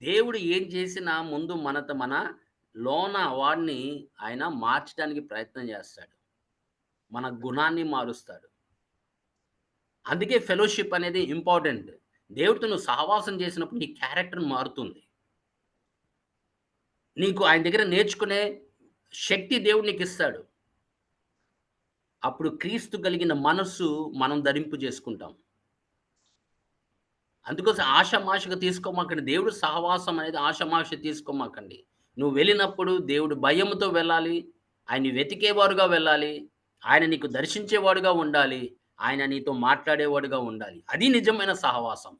దేవుడు ఏం చేసినా ముందు మన లోన వాడిని ఆయన మార్చడానికి ప్రయత్నం చేస్తాడు. మన గుణాన్ని మారుస్తాడు. అందుకే ఫెలోషిప్ అనేది ఇంపార్టెంట్. దేవుడితో నువ్వు సహవాసం చేసినప్పుడు నీ క్యారెక్టర్ మారుతుంది. నీకు ఆయన దగ్గర నేర్చుకునే శక్తి దేవుడు నీకిస్తాడు. అప్పుడు క్రీస్తు కలిగిన మనస్సు మనం ధరింపు చేసుకుంటాం. అందుకోసం ఆషామాషిగా తీసుకోమాకండి. దేవుడు సహవాసం అనేది ఆషామాషి తీసుకోమాకండి. నువ్వు వెళ్ళినప్పుడు దేవుడు భయముతో వెళ్ళాలి. ఆయన్ని వెతికేవారుగా వెళ్ళాలి. ఆయన నీకు దర్శించేవాడుగా ఉండాలి. ఆయన నీతో మాట్లాడేవాడుగా ఉండాలి. అది నిజమైన సహవాసం.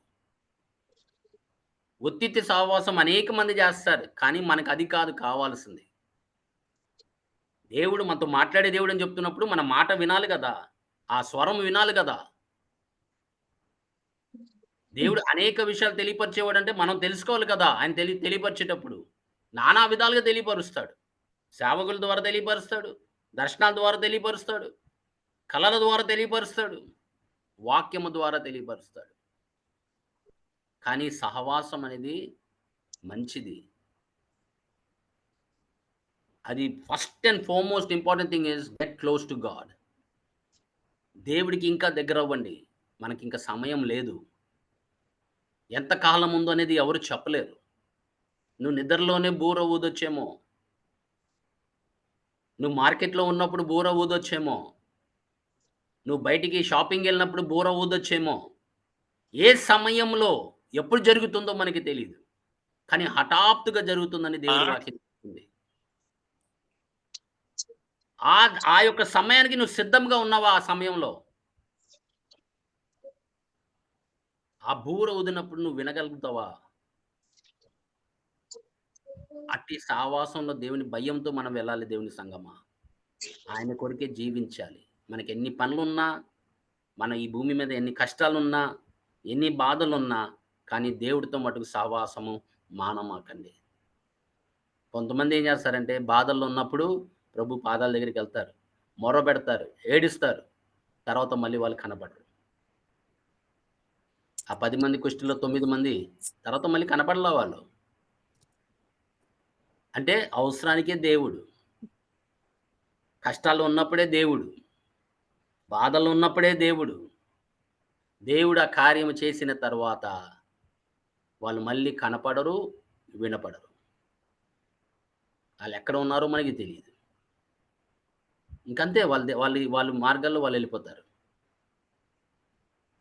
ఉత్తిత్తి సహవాసం అనేక మంది చేస్తారు. కానీ మనకు అది కాదు కావాల్సింది. దేవుడు మనతో మాట్లాడే దేవుడు అని చెప్తున్నప్పుడు మన మాట వినాలి కదా! ఆ స్వరం వినాలి కదా! దేవుడు అనేక విషయాలు తెలియపరిచేవాడంటే మనం తెలుసుకోవాలి కదా! ఆయన తెలియపరిచేటప్పుడు. నానా విధాలుగా తెలియపరుస్తాడు. సేవకుల ద్వారా తెలియపరుస్తాడు. దర్శనాల ద్వారా తెలియపరుస్తాడు. కళల ద్వారా తెలియపరుస్తాడు. వాక్యము ద్వారా తెలియపరుస్తాడు. కానీ సహవాసం అనేది మంచిది. అది first and foremost important thing is get close to God. దేవుడికి ఇంకా దగ్గరవ్వండి. మనకింక సమయం లేదు. ఎంత కాలం ఉందో అనేది ఎవరు చెప్పలేరు. నువ్వు నిద్రలోనే బూర ఊదొచ్చేమో. నువ్వు మార్కెట్‌లో ఉన్నప్పుడు బూర ఊదొచ్చేమో. నువ్వు బయటికి షాపింగ్‌కెళ్ళినప్పుడు బూర ఊదొచ్చేమో. ఏ సమయంలో ఎప్పుడు జరుగుతుందో మనకి తెలీదు. కానీ హఠాత్తుగా జరుగుతుందని దేవుడి వాక్యం చెప్తుంది. ఆ యొక్క సమయానికి నువ్వు సిద్ధంగా ఉన్నావా ఆ సమయంలో? ఆ బూర ఊదినప్పుడు నువ్వు వినగలుగుతావా? అట్టి సహవాసంలో దేవుని భయంతో మనం వెళ్ళాలి దేవుని సంగమా. ఆయన కొరకే జీవించాలి. మనకెన్ని పనులున్నా, మన ఈ భూమి మీద ఎన్ని కష్టాలున్నా, ఎన్ని బాధలున్నా, కానీ దేవుడితో మటుకు సహవాసము మానమాకండి. కొంతమంది ఏం చేస్తారంటే బాధల్లో ఉన్నప్పుడు ప్రభు పాదాల దగ్గరికెళ్తారు. మొర్రపెడతారు, ఏడుస్తారు. తర్వాత మళ్ళీ వాళ్ళు కనపడరు. ఆ 10 మంది కుష్టిలో 9 మంది తర్వాత మళ్ళీ కనపడలా వాళ్ళు. అంటే అవసరానికే దేవుడు. కష్టాల్లో ఉన్నప్పుడే దేవుడు. బాధల్లో ఉన్నప్పుడే దేవుడు. దేవుడు ఆ కార్యము చేసిన తర్వాత వాళ్ళు మళ్ళీ కనపడరు, వినపడరు. ఆళ్ళెక్కడ ఉన్నారో మనకి తెలీదు. ఇంకంతే వాళ్ళు మార్గాల్లో వాళ్ళెళ్ళిపోతారు.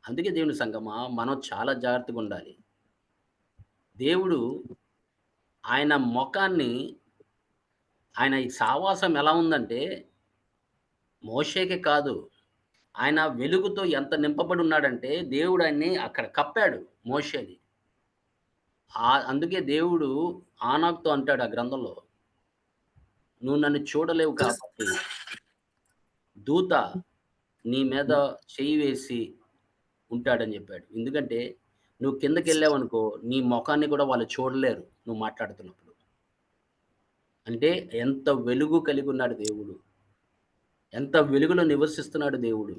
అందుకే దేవుని సంగమా మనం చాలా జాగ్రత్తగుండాలి. దేవుడు ఆయన మొఖాన్ని ఆయన ఈ సావాసం ఎలా ఉందంటే మోషేకే కాదు. ఆయన వెలుగుతో ఎంత నింపబడి ఉన్నాడంటే దేవుడు ఆయన్ని అక్కడ కప్పాడు మోషేని. అందుకే దేవుడు ఆనాకుతో అంటాడు ఆ గ్రంథంలో, "నువ్వు నన్ను చూడలేవు కాబట్టి దూత నీ మీద చెయ్యి వేసి ఉంటాడని" చెప్పాడు. ఎందుకంటే నువ్వు కిందకెళ్ళావనుకో నీ మొఖాన్ని కూడా వాళ్ళు చూడలేరు నువ్వు మాట్లాడుతున్నప్పుడు. అంటే ఎంత వెలుగు కలిగి ఉన్నాడు దేవుడు. ఎంత వెలుగులో నివసిస్తున్నాడు దేవుడు.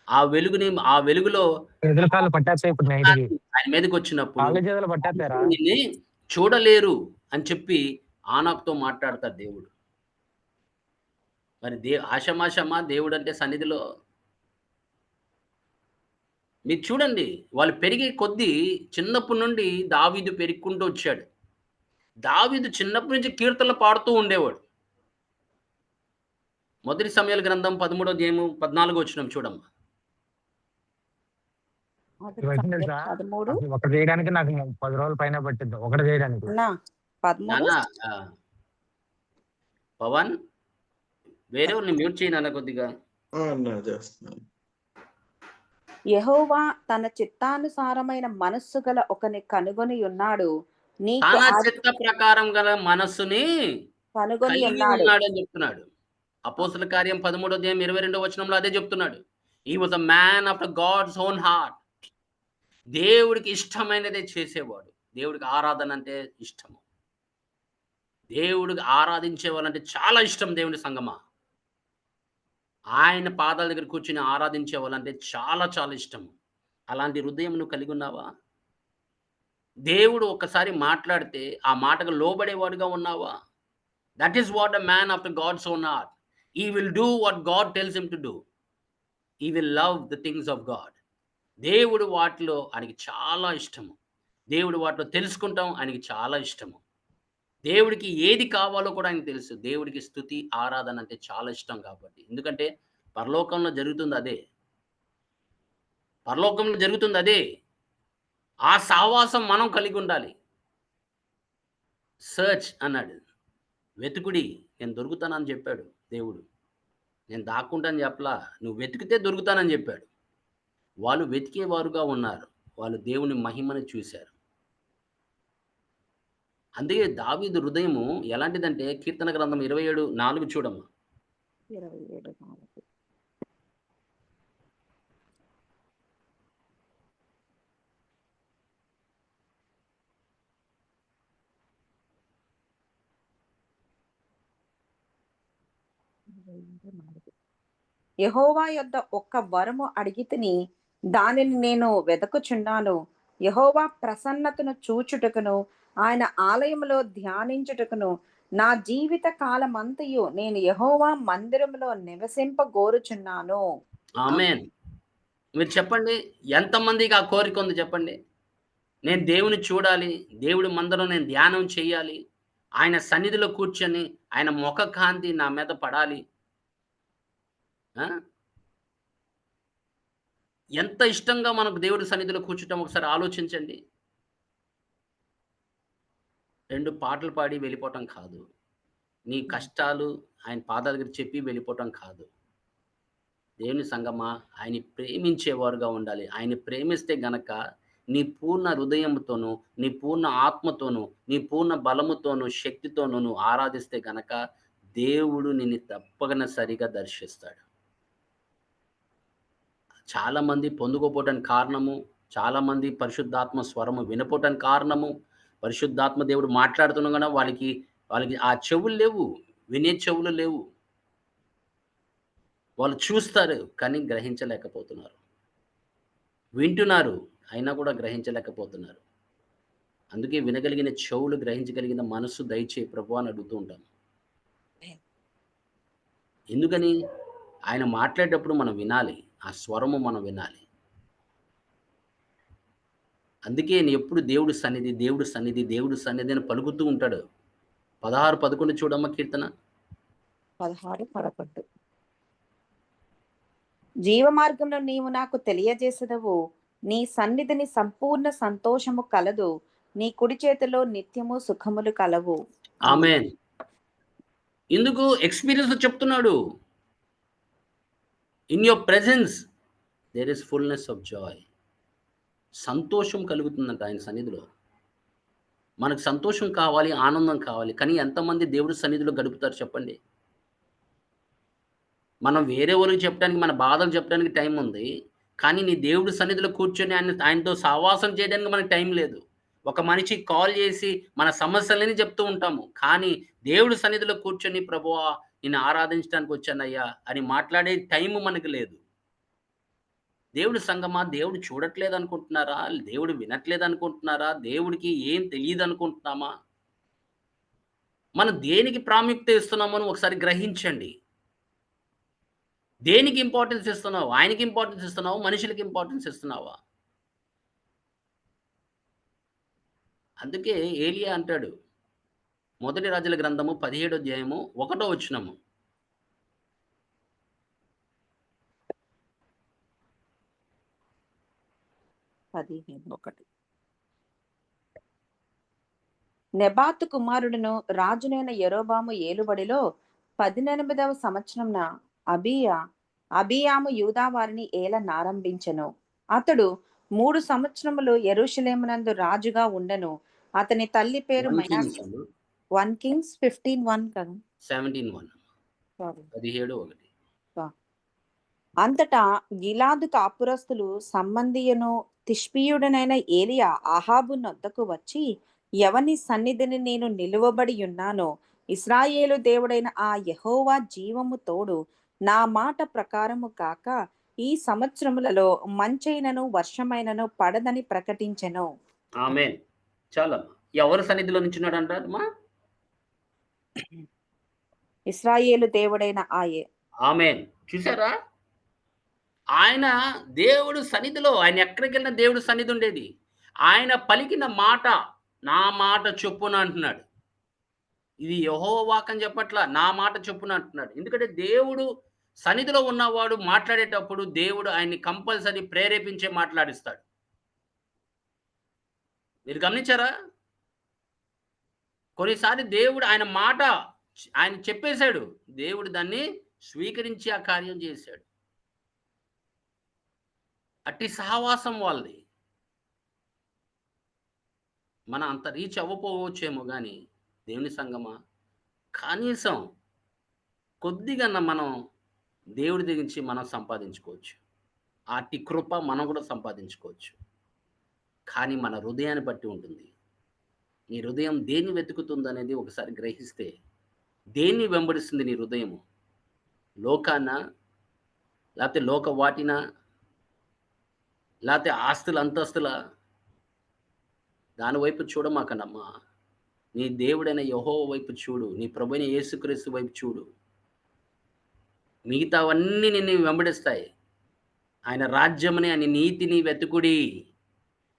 ఆ వెలుగులో ఎదురుకాళ్ళు పట్టేస్తాయి ఇప్పుడు నైట్‌కి. ఆయన మీదకొచ్చినప్పుడు కాళ్ళు చేతులు పట్టేస్తారా? నిన్ను చూడలేరు అని చెప్పి ఆనాకుతో మాట్లాడతాడు దేవుడు. మరి ఆషామాషామా దేవుడంటే సన్నిధిలో మీరు చూడండి. వాళ్ళు పెరిగే కొద్దీ చిన్నప్పటి నుండి దావీదు పెరుక్కుంటూ వచ్చాడు. దావీదు చిన్నప్పటి నుంచి కీర్తనలు పాడుతూ ఉండేవాడు. మొదటి సమూయేలు గ్రంథం 13వ అధ్యాయము 14వ వచనం చూడమ్మా. మొదటి ఇవన్నీ సమూయేలు తెలుసా? 13 అసలు ఒకటి చేయడానికి నాకు 10 రోజుల పైనే పట్టిద్ది. ఒకటి చేయడానికి. అన్నా 13 నాన్న పవన్ వేరే వాళ్ళని మ్యూట్ చేయి నాన్న కొద్దిగా. అన్నా చేస్తున్నాను. యెహోవా తన చిత్తానుసారమైన మనస్సు గల ఒకని కనుగొని ఉన్నాడు. నీకు తన చిత్త ప్రకారం గల మనస్సుని కనుగొని కలిగి ఉన్నాడు. ఉన్నాడని చెప్తున్నాడు. అపోస్తల కార్యం 13వ అధ్యాయం 22వ వచనంలో అదే చెప్తున్నాడు. He was a man after God's own heart. దేవుడికి ఇష్టమైనదే చేసేవాడు. దేవుడికి ఆరాధన అంటే ఇష్టము. దేవుడికి ఆరాధించే వాళ్ళంటే చాలా ఇష్టం దేవుని సంగమా. ఆయన పాదాల దగ్గర కూర్చొని ఆరాధించే వాళ్ళంటే చాలా చాలా ఇష్టము. అలాంటి హృదయం నువ్వు కలిగి ఉన్నావా? దేవుడు ఒక్కసారి మాట్లాడితే ఆ మాటకు లోబడేవాడుగా ఉన్నావా? That is what a man after God's own heart. He will do what God tells him to do. He will love the things of God. దేవుడు వాటిలో ఆయనకి చాలా ఇష్టము. దేవుడు వాటిలో తెలుసుకుంటాం ఆయనకి చాలా ఇష్టము. దేవుడికి ఏది కావాలో కూడా ఆయనకు తెలుసు. దేవుడికి స్తుతి, ఆరాధన అంటే చాలా ఇష్టం కాబట్టి. ఎందుకంటే పరలోకంలో జరుగుతుంది అదే. పరలోకంలో జరుగుతుంది అదే. ఆ సహవాసం మనం కలిగి ఉండాలి. సెర్చ్ అన్నాడు. వెతుకుడి నేను దొరుకుతానని చెప్పాడు దేవుడు. నేను దాక్కుంటానని చెప్పలా. నువ్వు వెతికితే దొరుకుతానని చెప్పాడు. వాళ్ళు వెతికేవారుగా ఉన్నారు. వాళ్ళు దేవుని మహిమను చూశారు. అందుకే దావీదు హృదయము ఎలాంటిదంటే కీర్తన గ్రంథం 27:4 చూడమ్మా. 27:4. యెహోవా యొద్ద ఒక్క వరము అడిగితిని, దానిని నేను వెదకుచున్నాను. యెహోవా ప్రసన్నతను చూచుటకును, ఆయన ఆలయములో ధ్యానించుటకును, నా జీవిత కాలమంతయు నేను యెహోవా మందిరములో నివసింపగోరుచున్నాను. ఆమేన్. మీరు చెప్పండి ఎంతమందికి ఆ కోరిక ఉంది చెప్పండి? నేను దేవుని చూడాలి. దేవుడి మందిరం నేను ధ్యానం చేయాలి. ఆయన సన్నిధిలో కూర్చొని ఆయన ముఖ కాంతి నా మీద పడాలి. ఆ! ఎంత ఇష్టంగా మనకు దేవుడి సన్నిధిలో కూర్చుంటాం ఒకసారి ఆలోచించండి. 2 పాటలు పాడి వెళ్ళిపోవటం కాదు. నీ కష్టాలు ఆయన పాదాల దగ్గర చెప్పి వెళ్ళిపోవటం కాదు. దేవుని సంగమా ఆయన్ని ప్రేమించేవారుగా ఉండాలి. ఆయన్ని ప్రేమిస్తే గనక నీ పూర్ణ హృదయంతోను, నీ పూర్ణ ఆత్మతోను, నీ పూర్ణ బలముతోను, శక్తితోను నువ్వు ఆరాధిస్తే గనక దేవుడు నిన్ను తప్పనిసరిగా దర్శిస్తాడు. చాలామంది పొందుకోపోవటానికి కారణము, చాలామంది పరిశుద్ధాత్మ స్వరము వినపోవటానికి కారణము, పరిశుద్ధాత్మ దేవుడు మాట్లాడుతున్నా గూడా వాళ్ళకి ఆ చెవులు లేవు. వినే చెవులు లేవు. వాళ్ళు చూస్తారు కానీ గ్రహించలేకపోతున్నారు. వింటున్నారు అయినా కూడా గ్రహించలేకపోతున్నారు. అందుకే వినగలిగిన చెవులు, గ్రహించగలిగిన మనస్సు దయచేయి ప్రభువా అని అడుగుతూ ఉంటాం. ఎందుకని? ఆయన మాట్లాడేటప్పుడు మనం వినాలి. ఆ స్వరము మనం వినాలి. అందుకే ఎప్పుడు దేవుడి సన్నిధి, దేవుడి సన్నిధి, దేవుడి సన్నిధి అని పలుకుతూ ఉంటాడు. 16:11 చూడమ్మ కీర్తన. 16:11. జీవమార్గంలో నీవు నాకు తెలియజేసెదవు. నీ సన్నిధిని సంపూర్ణ సంతోషము కలదు. నీ కుడి చేతిలో నిత్యము సుఖములు కలవు. ఆమేన్. ఎందుకు ఎక్స్‌పీరియన్స్‌లో చెప్తున్నాడు. In your presence there is fullness of joy. సంతోషం కలుగుతుందంట ఆయన సన్నిధిలో. మనకు సంతోషం కావాలి, ఆనందం కావాలి. కానీ ఎంతమంది దేవుడి సన్నిధిలో గడుపుతారు చెప్పండి? మనం వేరే వాళ్ళకి చెప్పడానికి, మన బాధలు చెప్పడానికి టైం ఉంది. కానీ నీ దేవుడి సన్నిధిలో కూర్చొని ఆయనతో సహవాసం చేయడానికి మనకు టైం లేదు. ఒక మనిషికి కాల్ చేసి మన సమస్యలన్నీ చెప్తూ ఉంటాము. కానీ దేవుడి సన్నిధిలో కూర్చొని ప్రభువా నిన్ను ఆరాధించడానికి వచ్చానయ్యా అని మాట్లాడే టైం మనకు లేదు. దేవుడి సంగమా దేవుడు చూడట్లేదనుకుంటున్నారా? దేవుడు వినట్లేదనుకుంటున్నారా? దేవుడికి ఏం తెలీదనుకుంటున్నామా? మనం దేనికి ప్రాముఖ్యత ఇస్తున్నామో అని ఒకసారి గ్రహించండి. దేనికి ఇంపార్టెన్స్ ఇస్తున్నావు? ఆయనకి ఇంపార్టెన్స్ ఇస్తున్నావా? మనుషులకి ఇంపార్టెన్స్ ఇస్తున్నావా? అందుకే ఏలియా అంటాడు. మొదటి రాజుల గ్రంథము 17వ అధ్యాయము 1వ వచనము. నెబాతు కుమారుడును రాజునైన యెరోబాము ఏలుబడిలో 18వ సంవత్సరంన అబీయాము యూదా వారిని ఏలనారంభించెను. అతడు 3 సంవత్సరములు యెరూషలేమునందు రాజుగా ఉండెను. అతని తల్లి పేరు 1 Kings 1 Kings 15:1 కదా. 17:1. సారీ. 17:1. అంతటా గిలాదు కాపురస్తులు సంబంధియును తిష్బీయుడనైన ఏలియా అహాబు నొద్దకు వచ్చి, ఎవని సన్నిధిని నేను నిలువబడి ఉన్నానో ఇశ్రాయేలు దేవుడైన ఆ యెహోవా జీవము తోడు నా మాట ప్రకారము కాక ఈ సంవత్సరములలో మంచైనను వర్షమైనను పడదని ప్రకటించెను. ఆమేన్. చాలమ్మా. ఎవరి సన్నిధిలో నుంచున్నాడంట అమ్మా? ఇశ్రాయేలు దేవుడైన ఆమేన్. చూసారా? ఆయన దేవుడు సన్నిధిలో, ఆయన ఎక్కడికి వెళ్ళినా దేవుడు సన్నిధి ఉండేది. ఆయన పలికిన మాట, నా మాట చొప్పున అంటున్నాడు. ఇది యెహోవా వాక్ అని చెప్పట్లా, నా మాట చొప్పున అంటున్నాడు. ఎందుకంటే దేవుడు సన్నిధిలో ఉన్నవాడు మాట్లాడేటప్పుడు దేవుడు ఆయన్ని కంపల్సరీ ప్రేరేపించే మాట్లాడిస్తాడు. మీరు గమనించారా? కొన్నిసారి దేవుడు ఆయన మాట ఆయన చెప్పేశాడు. దేవుడు దాన్ని స్వీకరించి ఆ కార్యం చేశాడు. అట్టి సహవాసం వాళ్ళది. మనం అంత రీచ్ అవ్వకపోవచ్చేమో గానీ, దేవుని సంగమా, కనీసం కొద్దిగన్నా మనం దేవుడి దగ్గర నుంచి మనం సంపాదించుకోవచ్చు. అట్టి కృప మనం కూడా సంపాదించుకోవచ్చు. కానీ మన హృదయాన్ని బట్టి ఉంటుంది. నీ హృదయం దేన్ని వెతుకుతుందనేది ఒకసారి గ్రహిస్తే, దేన్ని వెంబడిస్తుంది నీ హృదయము? లోకాన్నా? లేకపోతే లోక వాటినా? లేకపోతే ఆస్తుల, అంతస్తులా? దాని వైపు చూడమాకండమ్మా. నీ దేవుడైన యెహోవా వైపు చూడు. నీ ప్రభువైన యేసుక్రీస్తు వైపు చూడు. మిగతావన్నీ నిన్ను వెంబడిస్తాయి. ఆయన రాజ్యముని, ఆయన నీతిని వెతుకుడి.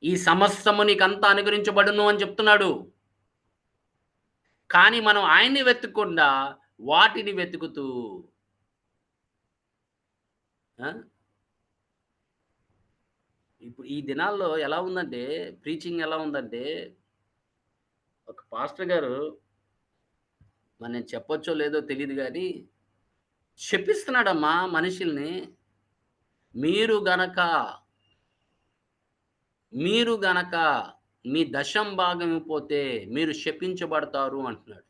ఈ సమస్తము నీకంతా అనుగ్రహించబడును అని చెప్తున్నాడు. కానీ మనం ఆయన్ని వెతకకుండా వాటిని వెతుకుతూ ఇప్పుడు ఈ దినాల్లో ఎలా ఉందంటే, ప్రీచింగ్ ఎలా ఉందంటే, ఒక పాస్టర్ గారు, మరి నేను చెప్పొచ్చో లేదో తెలీదు గానీ, శపిస్తున్నాడమ్మా మనుషుల్ని. మీరు గనక మీ దశం భాగం ఇవ్వకపోతే మీరు శపించబడతారు అంటున్నాడు.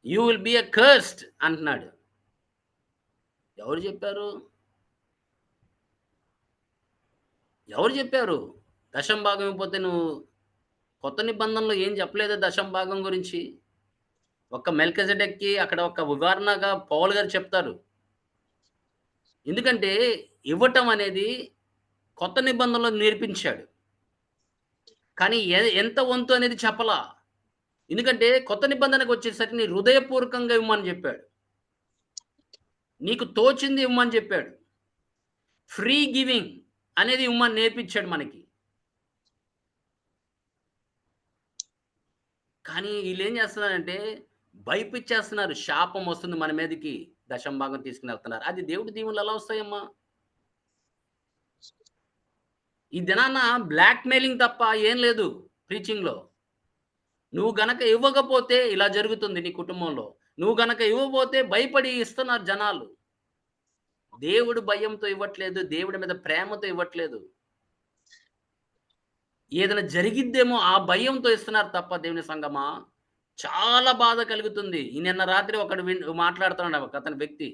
You will be a cursed అంటున్నాడు. ఎవరు చెప్పారు? ఎవరు చెప్పారు? దశం భాగం ఇవ్వకపోతే నువ్వు కొత్త నిబంధనలో ఏం చెప్పలేదా దశం భాగం గురించి? ఒక్క మెల్కిజెదెక్‌కి అక్కడ ఒక వివరణగా పౌలు గారు చెప్తారు. ఎందుకంటే ఇవ్వటం అనేది కొత్త నిబంధనలో నేర్పించాడు. కానీ ఎంత వంతు అనేది చెప్పలా. ఎందుకంటే కొత్త నిబంధనకు వచ్చేసరికి నీ హృదయపూర్వకంగా ఇవ్వమని చెప్పాడు. నీకు తోచింది ఇవ్వమని చెప్పాడు. ఫ్రీ గివింగ్ అనేది ఇవ్వమని నేర్పించాడు మనకి. కానీ వీళ్ళేం చేస్తున్నారంటే భయపిచ్చేస్తున్నారు. శాపం వస్తుంది మన మీదకి, దశం భాగం తీసుకుని వెళ్తున్నారు. అది దేవుడి దీవెనలు ఎలా వస్తాయమ్మా? ఈ దినాన బ్లాక్ మెయిలింగ్ తప్ప ఏం లేదు ప్రీచింగ్‌లో. నువ్వు గనక ఇవ్వకపోతే ఇలా జరుగుతుంది నీ కుటుంబంలో. నువ్వు గనక ఇవ్వబోతే భయపడి ఇస్తున్నారు జనాలు. దేవుడు భయంతో ఇవ్వట్లేదు. దేవుడి మీద ప్రేమతో ఇవ్వట్లేదు. ఏదైనా జరిగిద్దేమో ఆ భయంతో ఇస్తున్నారు తప్ప దేవుని సంగమా, చాలా బాధ కలుగుతుంది. నిన్న రాత్రి ఒకడు మాట్లాడుతున్నాడు అతని వ్యక్తి.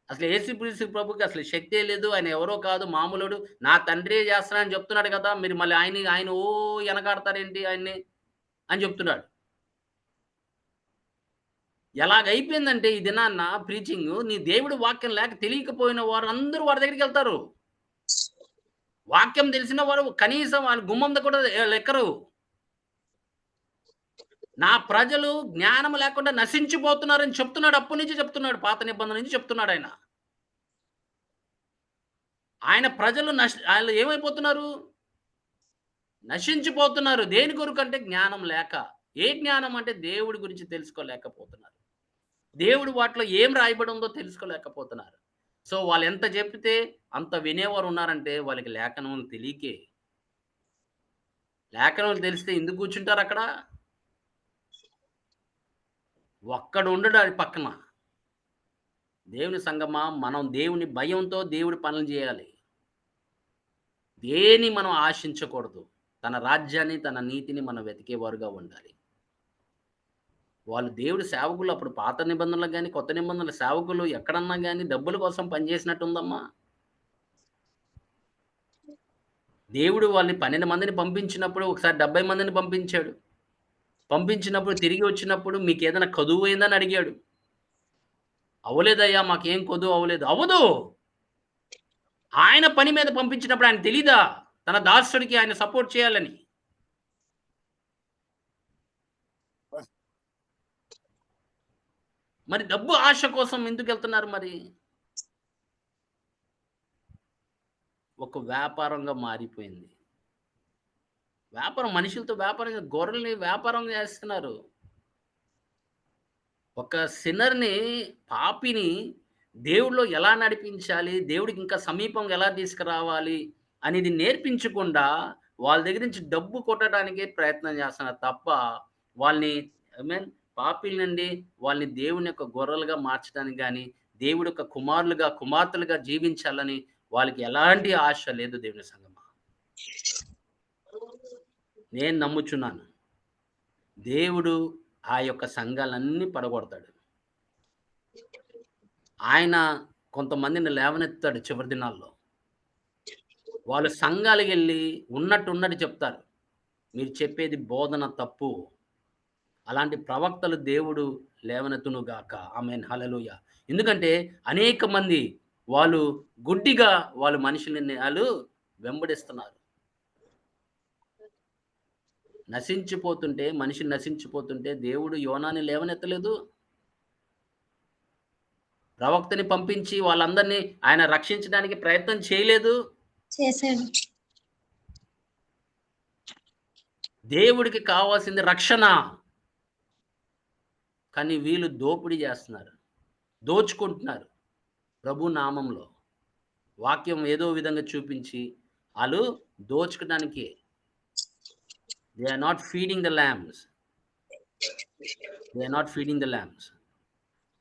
అసలు యేసుక్రీస్తు ప్రభుకి అసలు శక్తే లేదు. ఆయన ఎవరో కాదు, మామూలోడు. నా తండ్రే చేస్తానని చెప్తున్నాడు కదా! మీరు మళ్ళీ ఆయన ఎనకాడతారేంటి ఆయన్ని అని చెప్తున్నాడు. ఎలాగైపోయిందంటే ఈ దినాన్న ప్రీచింగు, నీ దేవుడి వాక్యం లేక తెలియకపోయిన వారందరూ వాడి దగ్గరికెళ్తారు. వాక్యం తెలిసిన వారు కనీసం వాళ్ళ గుమ్మం దగ్గర కూడా లెక్కరు. నా ప్రజలు జ్ఞానం లేకుండా నశించిపోతున్నారని చెప్తున్నాడు. అప్పటి నుంచి చెప్తున్నాడు. పాత నిబంధన నుంచి చెప్తున్నాడు ఆయన. ఆయన ప్రజలు వాళ్ళు ఏమైపోతున్నారు? నశించిపోతున్నారు. దేని కొరకంటే జ్ఞానం లేక. ఏ జ్ఞానం అంటే దేవుడి గురించి తెలుసుకోలేకపోతున్నారు. దేవుడు వాటిలో ఏం రాయబడి ఉందో తెలుసుకోలేకపోతున్నారు. సో వాళ్ళు ఎంత చెప్తే అంత వినేవారు ఉన్నారంటే వాళ్ళకి లేఖనం తెలియకే. లేఖనం తెలిస్తే ఎందుకు కూర్చుంటారు అక్కడ? ఒక్కడు ఉండడు ఆడి పక్కన. దేవుని సంగమా, మనం దేవుని భయంతో దేవుడి పనులు చేయాలి. దేని మనం ఆశించకూడదు. తన రాజ్యాన్ని, తన నీతిని మనం వెతికేవారుగా ఉండాలి. వాళ్ళు దేవుడి సేవకులు. అప్పుడు పాత నిబంధనలు గాని, కొత్త నిబంధనల సేవకులు ఎక్కడన్నా గాని డబ్బుల కోసం పనిచేసినట్టుందమ్మా. దేవుడు వాళ్ళని 12 మందిని పంపించినప్పుడు ఒకసారి 70 మందిని పంపించాడు. పంపించినప్పుడు తిరిగి వచ్చినప్పుడు మీకేదైనా కదువయిందని అడిగాడు. అవ్వలేదయ్యా మాకేం కొదువు అవ్వలేదు. అవ్వదు. ఆయన పని మీద పంపించినప్పుడు ఆయన తెలీదా? తన దాసుడికి ఆయన సపోర్ట్ చేయాలని. మరి డబ్బు ఆశ కోసం ఎందుకెళ్తున్నారు మరి? ఒక వ్యాపారంగా మారిపోయింది. వ్యాపారం మనుషులతో వ్యాపారం గొర్రెల్ని వ్యాపారం చేస్తున్నారు. ఒక సిన్నర్‌ని, పాపిని దేవుడిలో ఎలా నడిపించాలి, దేవుడికి ఇంకా సమీపంగా ఎలా తీసుకురావాలి అనేది నేర్పించకుండా వాళ్ళ దగ్గర నుంచి డబ్బు కొట్టడానికే ప్రయత్నం చేస్తున్నారు తప్ప, వాళ్ళని ఐ మీన్ పాపిల నుండి వాళ్ళని దేవుని యొక్క గొర్రెలుగా మార్చడానికి గాని, దేవుడి యొక్క కుమారులుగా, కుమార్తెలుగా జీవించాలని వాళ్ళకి ఎలాంటి ఆశ లేదు దేవుని సంగమా. నేను నమ్ముచున్నాను. దేవుడు ఆ యొక్క సంఘాలన్నీ పడగొడతాడు. ఆయన కొంతమందిని లేవనెత్తాడు చివరి దినాల్లో. వాళ్ళు సంఘాలకెళ్ళి ఉన్నట్టు చెప్తారు. మీరు చెప్పేది బోధన తప్పు. అలాంటి ప్రవక్తలు దేవుడు లేవనెత్తును గాక. ఆమేన్. హల్లెలూయా. ఎందుకంటే అనేక మంది వాళ్ళు గుడ్డిగా వాళ్ళు మనుషుల్ని వెంబడిస్తున్నారు. మనిషి నశించిపోతుంటే దేవుడు యోనాని లేవనెత్తలేదు. ప్రవక్తని పంపించి వాళ్ళందరినీ ఆయన రక్షించడానికి ప్రయత్నం చేయలేదు. చేశాడు. దేవుడికి కావాల్సింది రక్షణ. కానీ వీళ్ళు దోపిడీ చేస్తున్నారు. దోచుకుంటున్నారు ప్రభు నామంలో. వాక్యం ఏదో విధంగా చూపించి ఆళ్ళు దోచుకోవడానికి they are not feeding the lambs.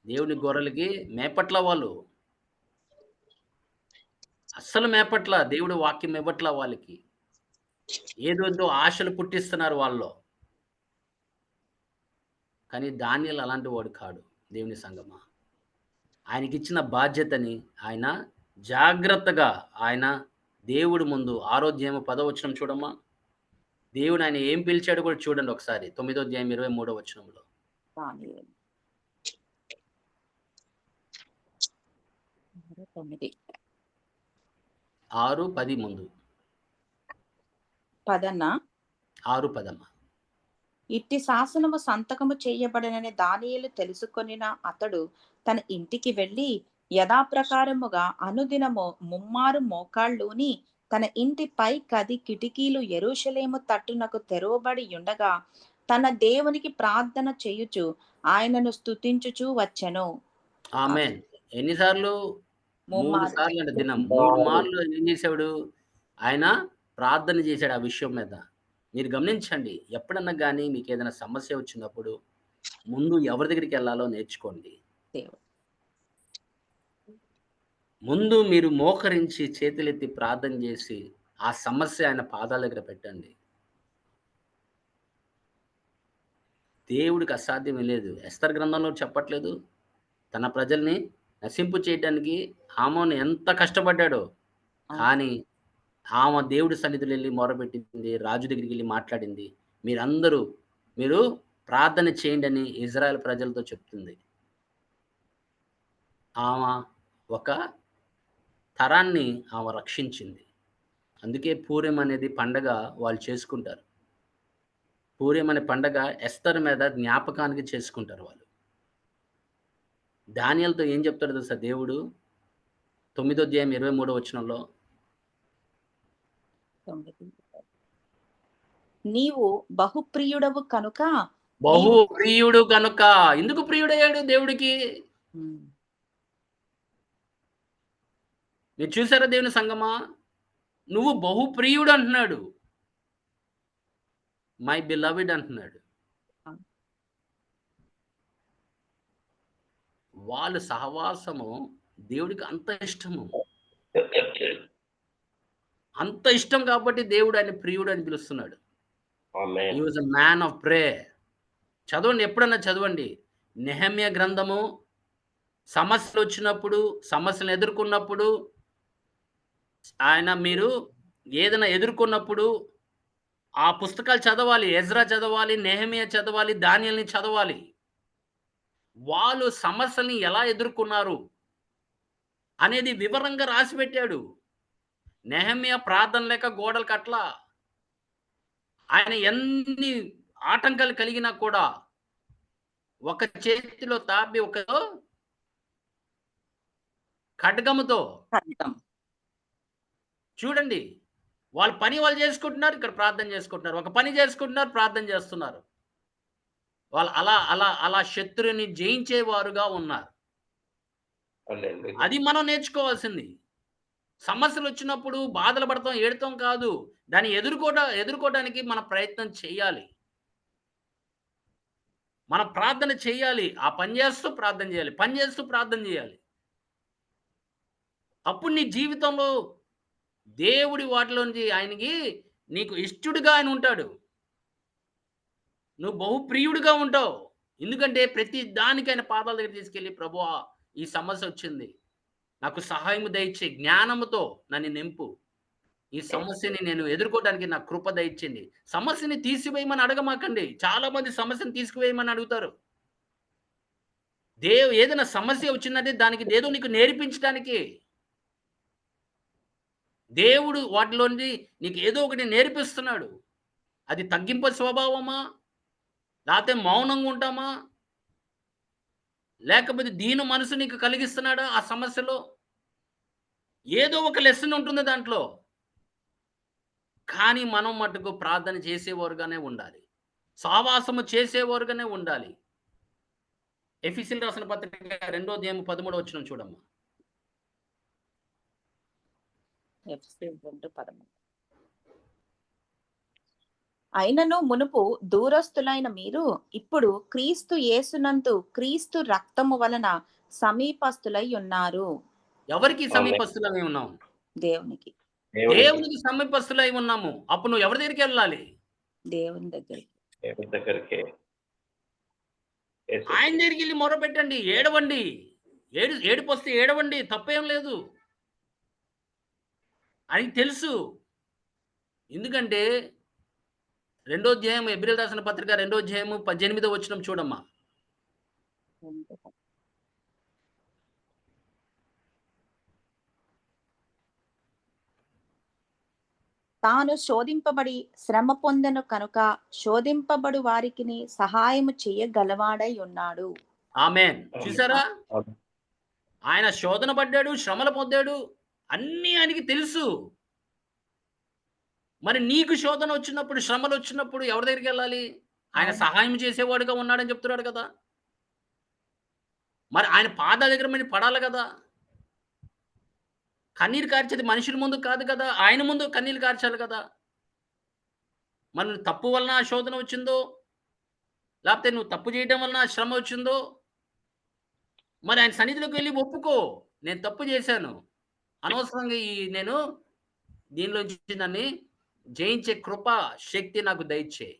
దేవుని గొర్రెలకి మేపట్ల వాళ్ళు. అస్సలు మేపట్ల. దేవుడి వాక్యం ఇవ్వట్ల వాళ్ళకి. ఏదేదో ఆశలు పుట్టిస్తున్నారు వాళ్ళలో. కానీ దానియేలు అలాంటి వాడు కాడు దేవుని సంగమా. ఆయనకిచ్చిన బాధ్యతని ఆయన జాగ్రత్తగా దేవుడి ముందు 6వ అధ్యాయం 10వ వచనం చూడమ్మా. దేవుడు ఆయన ఏం పిలిచాడో కూడా చూడండి ఒకసారి. 9వ అధ్యాయం 23వ వచనంలో. దానియేలు 9. 6:10 ముందు. 10 6:10 ఇట్టి శాసనము సంతకము చేయబడినని దానియేలు తెలుసుకొనిన అతడు తన ఇంటికి వెళ్ళి యథాప్రకారముగా అనుదినము ముమ్మారు మోకాళ్ళూని తన ఇంటి పై గది కిటికీలు యెరూషలేము తట్టునకు తెరవబడి ఉండగా తన దేవునికి ప్రార్థన చేయుచు ఆయనను స్తుతించుచు వచ్చెను. ఆమేన్. ఎన్నిసార్లు? 3 ముమ్మారు. సార్లు అంటే దినం. 3 మార్లు ఏం చేశాడు? ఆయన ప్రార్థన చేశాడు ఆ విషయం మీద. మీరు గమనించండి. ఎప్పుడన్నా గాని మీకేదైనా సమస్య వచ్చినప్పుడు ముందు ఎవరి దగ్గరికెళ్ళాలో నేర్చుకోండి. దేవుడు. ముందు మీరు మోకరించి చేతులెత్తి ప్రార్థన చేసి ఆ సమస్య ఆయన పాదాల దగ్గర పెట్టండి. దేవుడికి అసాధ్యమే లేదు. ఎస్తర్ గ్రంథంలో చెప్పట్లేదు? తన ప్రజల్ని నశింపు చేయడానికి హామాను ఎంత కష్టపడ్డాడో. కానీ ఆమె దేవుడి సన్నిధిలో ఎళ్లి మొరపెట్టింది. రాజు దగ్గరికెళ్లి మాట్లాడింది. మీరు ప్రార్థన చేయండి అని ఇజ్రాయెల్ ప్రజలతో చెప్తుంది. ఆమె ఒక తరాన్ని ఆమె రక్షించింది. అందుకే పూరీం అనేది పండగ వాళ్ళు చేసుకుంటారు. పూరీం అనే పండగ ఎస్తర్ మీద జ్ఞాపకానికి చేసుకుంటారు వాళ్ళు. దానియేలుతో ఏం చెప్తాడో తెలుసా దేవుడు? 9వ అధ్యాయం 23వ వచనంలో. 9. నీవు బహుప్రియుడవు కనుక ప్రియుడు గనుక. ఎందుకు ప్రియుడయ్యాడు దేవుడికి? మీరు చూసారా దేవుని సంగమా? నువ్వు బహుప్రియుడు అంటున్నాడు. మై బిలవెడ్ అంటున్నాడు. వాళ్ళ సహవాసము దేవుడికి అంత ఇష్టము. అంత ఇష్టం కాబట్టి దేవుడు ఆయన ప్రియుడు అని పిలుస్తున్నాడు. Amen. He was a man of prayer. చదవండి, ఎప్పుడన్నా చదవండి. నెహెమ్యా గ్రంథము సమస్యలొచ్చినప్పుడు, సమస్యలను ఎదుర్కొన్నప్పుడు, మీరు ఏదైనా ఎదుర్కొన్నప్పుడు ఆ పుస్తకాలు చదవాలి. ఎజ్రా చదవాలి, నెహెమ్యా చదవాలి, దానియేలుని చదవాలి. వాళ్ళు సమస్యల్ని ఎలా ఎదుర్కొన్నారు అనేది వివరంగా రాసిపెట్టాడు. నెహెమ్యా ప్రార్థన లేక గోడలు కట్టలా. ఆయన ఎన్ని ఆటంకాలు కలిగినా కూడా ఒక చేతిలో తాపి ఒక ఖడ్గముతో ఖడ్గం. చూడండి. వాళ్ళ పని వాళ్ళు చేసుకుంటున్నారు. ఇక్కడ ప్రార్థన చేసుకుంటున్నారు. ఒక పని చేసుకుంటున్నారు, ప్రార్థన చేస్తున్నారు. వాళ్ళు అలా అలా అలా శత్రువుని జయించేవారుగా ఉన్నారు. హల్లెలూయా. అది మనం నేర్చుకోవాల్సింది. సమస్యలొచ్చినప్పుడు బాధలు పడతాం, ఏడతాం కాదు. దాన్ని ఎదుర్కోవడానికి మన ప్రయత్నం చేయాలి. మనం ప్రార్థన చేయాలి. ఆ పని చేస్తూ ప్రార్థన చేయాలి. పని చేస్తూ ప్రార్థన చేయాలి. అప్పుడు నీ జీవితంలో దేవుడి వాటిలోంచి ఆయనకి నీకు ఇష్టడుగా ఆయన ఉంటాడు. నువ్వు బహుప్రియుడిగా ఉంటావు. ఎందుకంటే ప్రతి దానికి ఆయన పాదాల దగ్గర తీసుకెళ్ళి, ప్రభువా ఈ సమస్య వచ్చింది. నాకు సహాయం దయచేయి. జ్ఞానముతో నన్ను నింపు. ఈ సమస్యని నేను ఎదుర్కోవడానికి నాకు కృప దయచేయండి. సమస్యని తీసివేయమని అడగమాకండి. చాలా మంది సమస్యను తీసుకువేయమని అడుగుతారు. ఏదైనా సమస్య వచ్చిందంటే దానికి ఏదో నీకు నేర్పించడానికి. దేవుడు వాటిలోంచి నీకు ఏదో ఒకటి నేర్పిస్తున్నాడు. అది తగ్గింపు స్వభావమా? లేకపోతే మౌనంగా ఉంటామా? లేకపోతే దీన మనసు నీకు కలిగిస్తున్నాడా ఆ సమస్యలో? ఏదో ఒక లెసన్ ఉంటుంది దాంట్లో. కానీ మనం మట్టుకు ప్రార్థన చేసేవారుగానే ఉండాలి. సావాసము చేసేవారుగానే ఉండాలి. ఎఫెసీయులకు రాసిన పత్రిక 2వ అధ్యాయం 13వ వచనం చూడమ్మా. ఎఫెసీయులు 2:13. అయినను మునుపు దూరస్తులైన మీరు ఇప్పుడు క్రీస్తు యేసునందు క్రీస్తు రక్తము వలన సమీపస్తులై ఉన్నారు. ఎవరికి సమీపస్తులమై ఉన్నాం? దేవునికి. దేవునికి సమీపస్తులై ఉన్నాము. అప్పుడు నువ్వు ఎవరి దగ్గరికి వెళ్ళాలి? దేవుని దగ్గరికి. దేవుని దగ్గరికే. యేసు. ఆయన దగ్గరికి వెళ్ళి మొరపెట్టండి, ఏడవండి. ఏడుపొస్తే ఏడవండి, తప్పేం లేదు. ఆయనకి తెలుసు. ఎందుకంటే 2వ అధ్యాయం హెబ్రీయులకు రాసిన పత్రిక 2వ అధ్యాయం 18వ వచనం చూడమ్మా. తాను శోధింపబడి శ్రమ పొందెను కనుక శోధింపబడు వారికిని సహాయము చేయగలవాడై ఉన్నాడు. ఆమేన్. చూసారా? ఆమేన్. ఆయన శోధన పడ్డాడు, శ్రమలు పొందాడు. అన్నీ ఆయనకి తెలుసు. మరి నీకు శోధన వచ్చినప్పుడు, శ్రమలు వచ్చినప్పుడు ఎవరి దగ్గరికి వెళ్ళాలి? ఆయన సహాయం చేసేవాడుగా ఉన్నాడని చెప్తున్నాడు కదా! మరి ఆయన పాదాల దగ్గర మరి పడాలి కదా! కన్నీరు కార్చేది మనుషుల ముందు కాదు కదా! ఆయన ముందు కన్నీళ్లు కార్చాలి కదా! మరి నువ్వు తప్పు వలన ఆ శోధన వచ్చిందో, లేకపోతే నువ్వు తప్పు చేయడం వలన ఆ శ్రమ వచ్చిందో, మరి ఆయన సన్నిధిలోకి వెళ్లి ఒప్పుకో. నేను తప్పు చేశాను. అనవసరంగా నేను దీనిలోంచి నన్ను జయించే కృప, శక్తి నాకు దయచేయి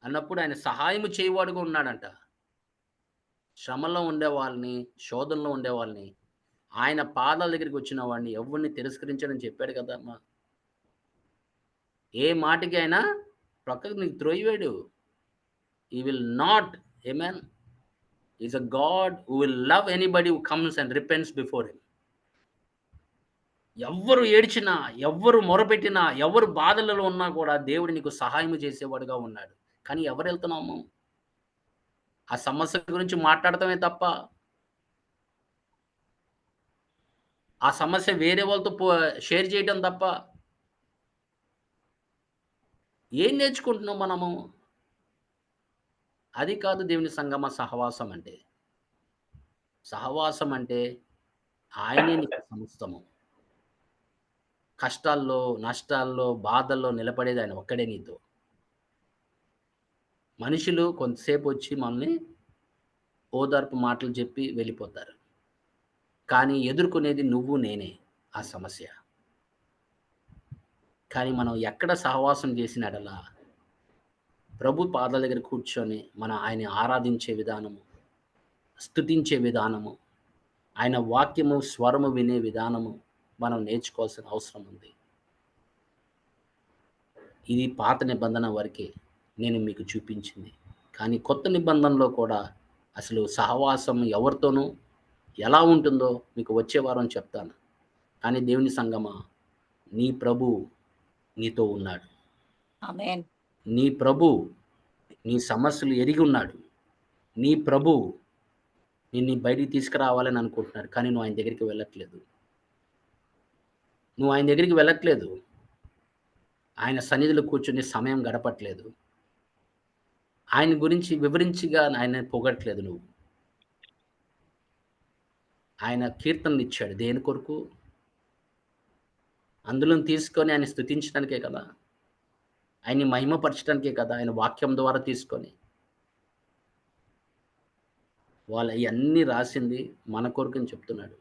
అన్నప్పుడు ఆయన సహాయము చేయవాడుగా ఉన్నాడంట. శ్రమలో ఉండేవాళ్ళని, శోధనలో ఉండేవాళ్ళని, ఆయన పాదాల దగ్గరికి వచ్చిన వాడిని ఎవరిని తిరస్కరించడని చెప్పాడు కదమ్మా. ఏ మాటకి ఆయన ప్రక్కకు నీకు త్రోయివేడు. He will not, amen. Is a god who will love anybody who comes and repents before him. ఎవ్వరు ఏడ్చినా, ఎవ్వరు మొరపెట్టినా, ఎవరు బాధలలో ఉన్నా కూడా దేవుడు నీకు సహాయం చేసేవాడుగా ఉన్నాడు. కానీ ఎవరెళ్తున్నాము? ఆ సమస్య గురించి మాట్లాడటమే తప్ప, ఆ సమస్య వేరే వాళ్ళతో షేర్ చేయడం తప్ప, ఏం నేర్చుకుంటున్నాం మనము? అది కాదు దేవుని సంగమ సహవాసం అంటే. సహవాసం అంటే ఆయనే నీకు సమస్తము. కష్టాల్లో, నష్టాల్లో, బాధల్లో నిలబడేది ఆయన ఒక్కడే నీతో. మనుషులు కొంతసేపు వచ్చి మనల్ని ఓదార్పు మాటలు చెప్పి వెళ్ళిపోతారు. కానీ ఎదుర్కొనేది నువ్వు, నేనే ఆ సమస్య. కానీ మనం ఎక్కడ సహవాసం చేసిన యెడల ప్రభు పాదాల దగ్గర కూర్చొని మనం ఆయన ఆరాధించే విధానము, స్తుతించే విధానము, ఆయన వాక్యము స్వరము వినే విధానము మనం నేర్చుకోవాల్సిన అవసరం ఉంది. ఇది పాత నిబంధన వరకే నేను మీకు చూపించింది. కానీ కొత్త నిబంధనలో కూడా అసలు సహవాసం ఎవరితోనూ ఎలా ఉంటుందో మీకు వచ్చే వారం చెప్తాను. కానీ దేవుని సంగమా, నీ ప్రభు నీతో ఉన్నాడు. ఆమేన్. నీ ప్రభు నీ సమస్యలు ఎరిగి ఉన్నాడు. నీ ప్రభు నిన్ను బయటికి తీసుకురావాలని అనుకుంటున్నాడు. కానీ నువ్వు ఆయన దగ్గరికి వెళ్ళట్లేదు. నువ్వు ఆయన దగ్గరికి వెళ్ళట్లేదు. ఆయన సన్నిధిలో కూర్చొని సమయం గడపట్లేదు. ఆయన గురించి వివరించిగా ఆయన పొగట్లేదు నువ్వు. ఆయన కీర్తనలు ఇచ్చాడు. దేని కొరకు? అందులో తీసుకొని ఆయన స్తుతించడానికే కదా, ఆయన్ని మహిమపరచడానికే కదా, ఆయన వాక్యం ద్వారా తీసుకొని. వాళ్ళు ఇవన్నీ రాసింది మన కొరకని చెప్తున్నాడు.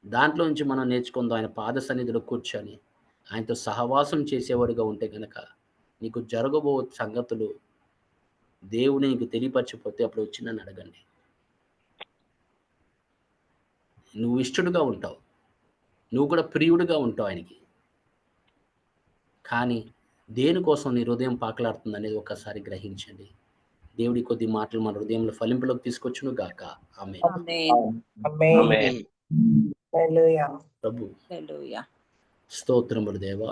దాంట్లో నుంచి మనం నేర్చుకుందాం. ఆయన పాద సన్నిధిలో కూర్చొని ఆయనతో సహవాసం చేసేవాడిగా ఉంటే కనుక నీకు జరగబో సంగతులు దేవుని నీకు తెలియపరచిపోతే అప్పుడు వచ్చి నన్ను అడగండి. నువ్వు ఇష్టడుగా ఉంటావు, నువ్వు కూడా ప్రియుడిగా ఉంటావు ఆయనకి. కానీ దేనికోసం నీ హృదయం పాకలాడుతుంది అనేది ఒకసారి గ్రహించండి. దేవుడి కొద్ది మాటలు మన హృదయంలో ఫలింపులోకి తీసుకొచ్చును గాక. ఆమేన్. ఆమేన్. ఆమేన్. ప్రభు హల్లెలూయా. స్తోత్రములు దేవా.